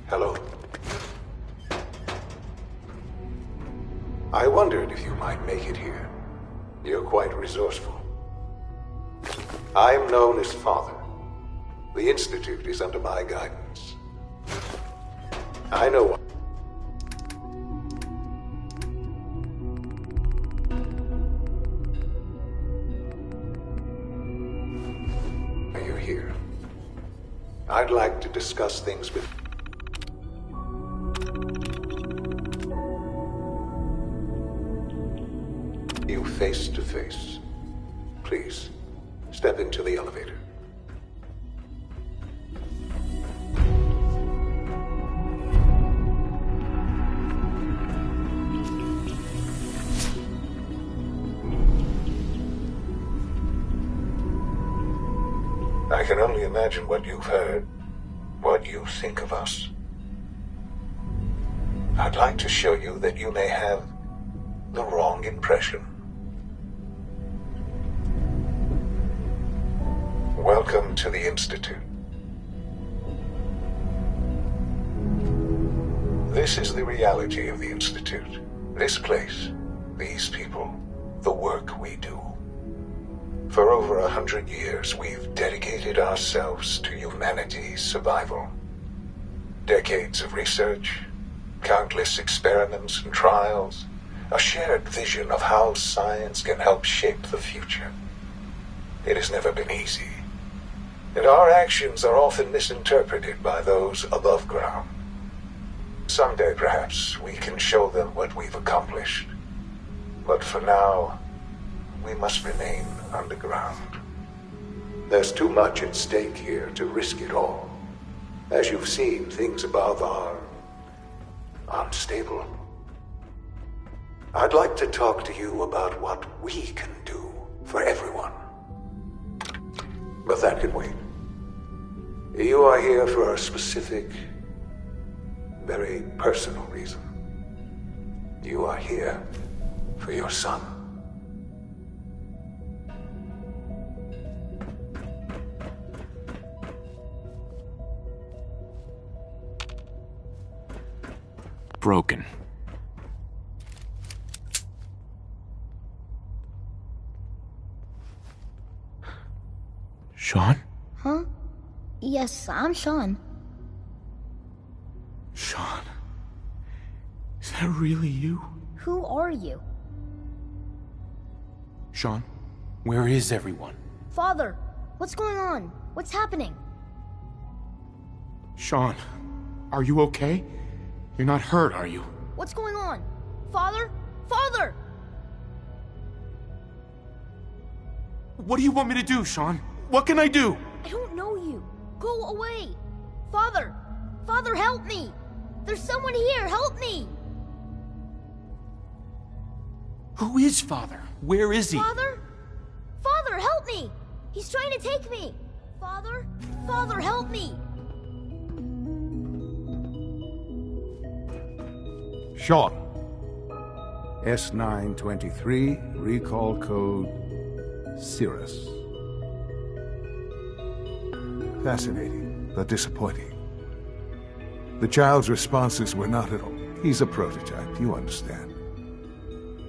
Hello. I wondered if you might make it here. You're quite resourceful. I'm known as Father. The Institute is under my guidance. I know what... You're here. I'd like to discuss things with... you face to face. Please, step into the elevator. I can only imagine what you've heard, what you think of us. I'd like to show you that you may have the wrong impression. Welcome to the Institute. This is the reality of the Institute. This place, these people, the work we do. For over 100 years, we've dedicated ourselves to humanity's survival. Decades of research, countless experiments and trials, a shared vision of how science can help shape the future. It has never been easy. And our actions are often misinterpreted by those above ground. Someday, perhaps, we can show them what we've accomplished. But for now, we must remain underground. There's too much at stake here to risk it all. As you've seen, things above are unstable. I'd like to talk to you about what we can do for everyone. But that can wait. You are here for a specific, very personal reason. You are here for your son. Broken. Sean? Huh? Yes, I'm Sean. Sean? Is that really you? Who are you? Sean, where is everyone? Father, what's going on? What's happening? Sean, are you okay? You're not hurt, are you? What's going on? Father? Father! What do you want me to do, Sean? What can I do? I don't know you. Go away. Father! Father, help me! There's someone here, help me! Who is Father? Where is he? Father? Father, help me! He's trying to take me! Father? Father, help me! Sean. S923, recall code Cirrus. Fascinating, but disappointing. The child's responses were not at all. He's a prototype, you understand.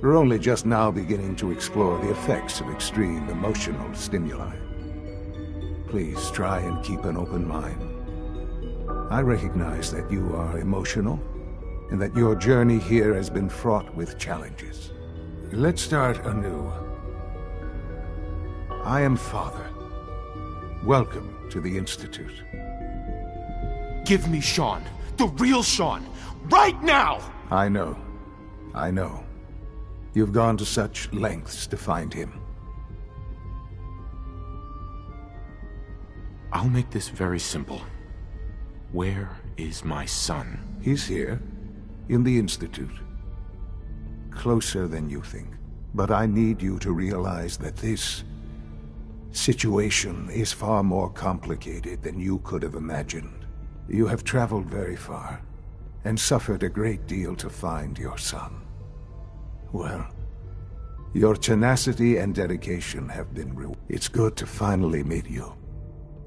We're only just now beginning to explore the effects of extreme emotional stimuli. Please try and keep an open mind. I recognize that you are emotional, and that your journey here has been fraught with challenges. Let's start anew. I am Father. Welcome to the Institute. Give me Sean. The real Sean. Right now! I know. I know. You've gone to such lengths to find him. I'll make this very simple. Where is my son? He's here, in the Institute. Closer than you think. But I need you to realize that this situation is far more complicated than you could have imagined. You have traveled very far, and suffered a great deal to find your son. Well, your tenacity and dedication have been rewarded. It's good to finally meet you,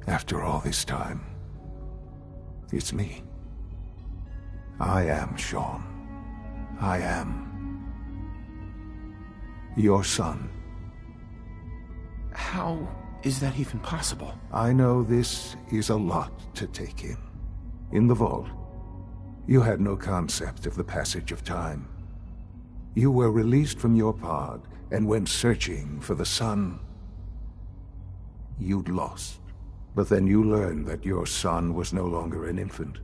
after all this time. It's me. I am Sean. I am your son. How is that even possible? I know this is a lot to take in. In the vault, you had no concept of the passage of time. You were released from your pod and went searching for the son you'd lost. But then you learned that your son was no longer an infant,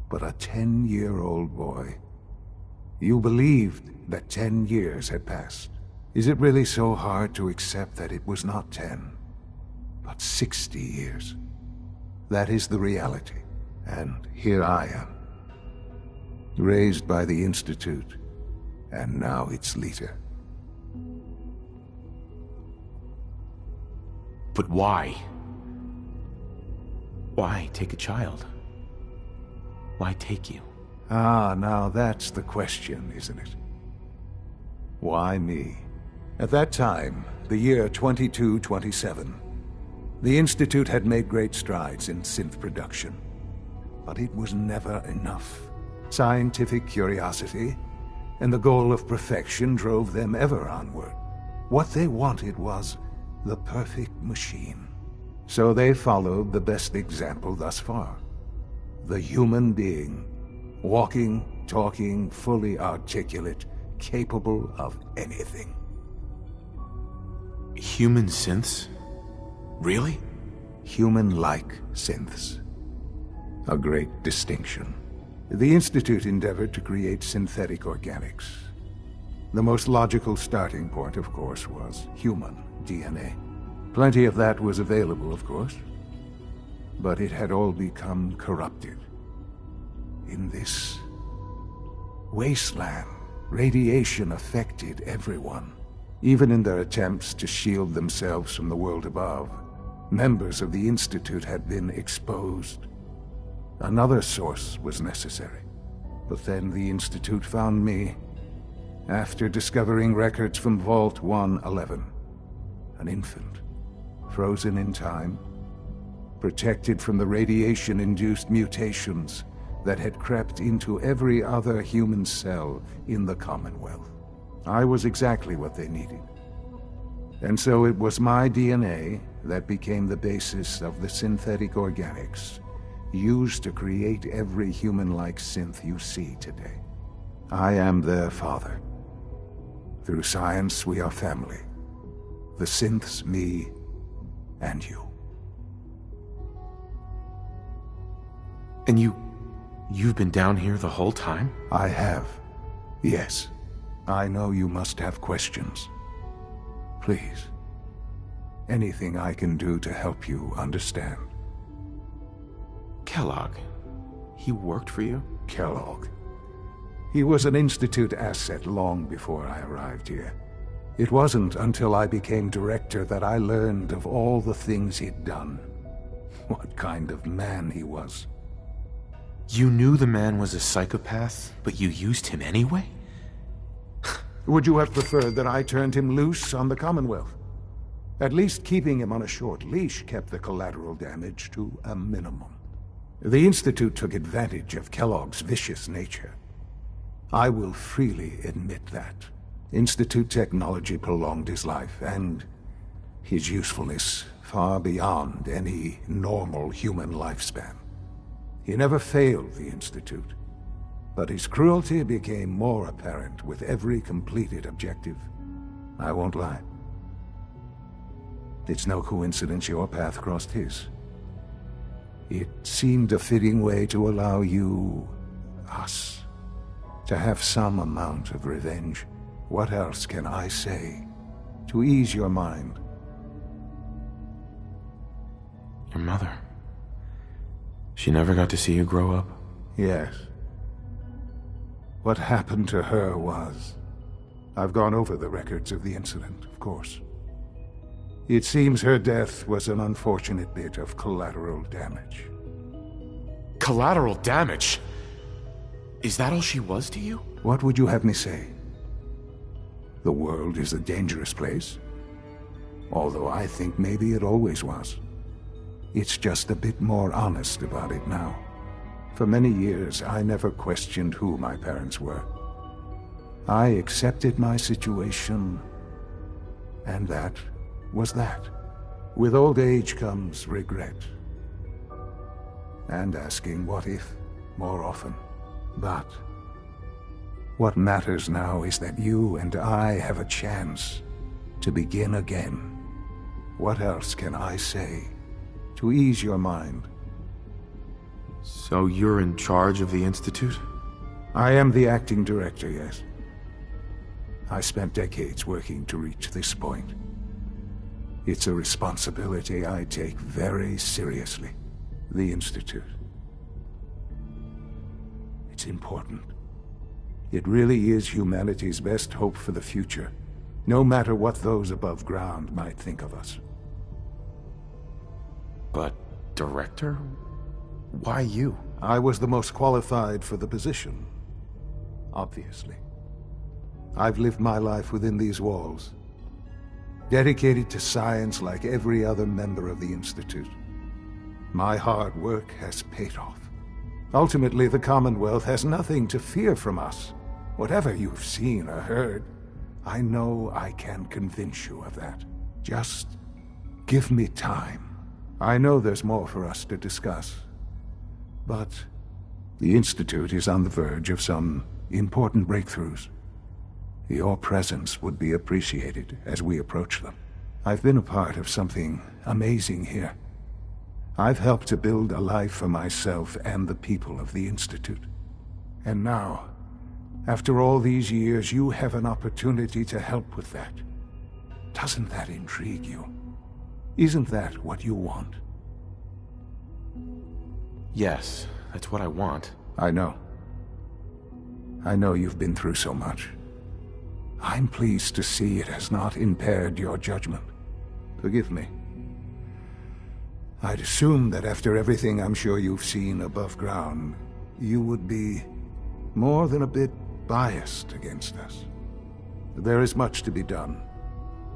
but a 10-year-old boy. You believed that 10 years had passed. Is it really so hard to accept that it was not 10, but 60 years? That is the reality. And here I am, raised by the Institute, and now its leader. But why? Why take a child? Why take you? Ah, now that's the question, isn't it? Why me? At that time, the year 2227, the Institute had made great strides in synth production. But it was never enough. Scientific curiosity and the goal of perfection drove them ever onward. What they wanted was the perfect machine. So they followed the best example thus far. The human being, walking, talking, fully articulate, capable of anything. Human synths? Really? Human-like synths. A great distinction. The Institute endeavored to create synthetic organics. The most logical starting point, of course, was human DNA. Plenty of that was available, of course, but it had all become corrupted. In this wasteland, radiation affected everyone. Even in their attempts to shield themselves from the world above, members of the Institute had been exposed. Another source was necessary. But then the Institute found me, after discovering records from Vault 111. An infant, frozen in time, protected from the radiation-induced mutations that had crept into every other human cell in the Commonwealth. I was exactly what they needed. And so it was my DNA that became the basis of the synthetic organics used to create every human-like synth you see today. I am their father. Through science, we are family. The synths, me, and you. And you've been down here the whole time? I have. Yes. I know you must have questions. Please. Anything I can do to help you understand. Kellogg. He worked for you? Kellogg. He was an Institute asset long before I arrived here. It wasn't until I became director that I learned of all the things he'd done. What kind of man he was. You knew the man was a psychopath, but you used him anyway? Would you have preferred that I turned him loose on the Commonwealth? At least keeping him on a short leash kept the collateral damage to a minimum. The Institute took advantage of Kellogg's vicious nature. I will freely admit that. Institute technology prolonged his life, and his usefulness far beyond any normal human lifespan. He never failed the Institute, but his cruelty became more apparent with every completed objective. I won't lie. It's no coincidence your path crossed his. It seemed a fitting way to allow you, us, to have some amount of revenge. What else can I say to ease your mind? Your mother. She never got to see you grow up? Yes. What happened to her was... I've gone over the records of the incident, of course. It seems her death was an unfortunate bit of collateral damage. Collateral damage? Is that all she was to you? What would you have me say? The world is a dangerous place. Although I think maybe it always was. It's just a bit more honest about it now. For many years, I never questioned who my parents were. I accepted my situation, and that was that. With old age comes regret. And asking what if more often. But what matters now is that you and I have a chance to begin again. What else can I say to ease your mind? So you're in charge of the Institute? I am the acting director, yes. I spent decades working to reach this point. It's a responsibility I take very seriously. The Institute. It's important. It really is humanity's best hope for the future, no matter what those above ground might think of us. But, director? Why you? I was the most qualified for the position. Obviously. I've lived my life within these walls, dedicated to science like every other member of the Institute. My hard work has paid off. Ultimately, the Commonwealth has nothing to fear from us. Whatever you've seen or heard, I know I can convince you of that. Just give me time. I know there's more for us to discuss. But the Institute is on the verge of some important breakthroughs. Your presence would be appreciated as we approach them. I've been a part of something amazing here. I've helped to build a life for myself and the people of the Institute. And now, after all these years, you have an opportunity to help with that. Doesn't that intrigue you? Isn't that what you want? Yes, that's what I want. I know. I know you've been through so much. I'm pleased to see it has not impaired your judgment. Forgive me. I'd assumed that after everything I'm sure you've seen above ground, you would be more than a bit biased against us. There is much to be done.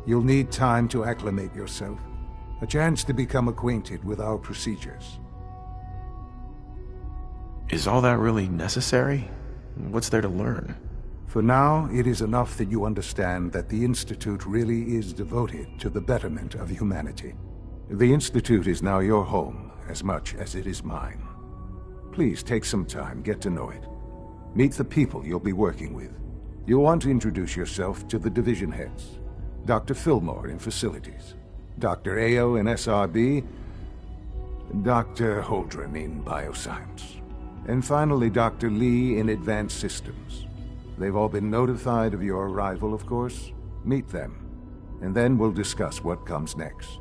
You'll need time to acclimate yourself, a chance to become acquainted with our procedures. Is all that really necessary? What's there to learn? For now, it is enough that you understand that the Institute really is devoted to the betterment of humanity. The Institute is now your home, as much as it is mine. Please take some time, get to know it. Meet the people you'll be working with. You'll want to introduce yourself to the division heads. Dr. Fillmore in Facilities, Dr. Ayo in SRB, Dr. Holdren in Bioscience, and finally Dr. Lee in Advanced Systems. They've all been notified of your arrival, of course. Meet them, and then we'll discuss what comes next.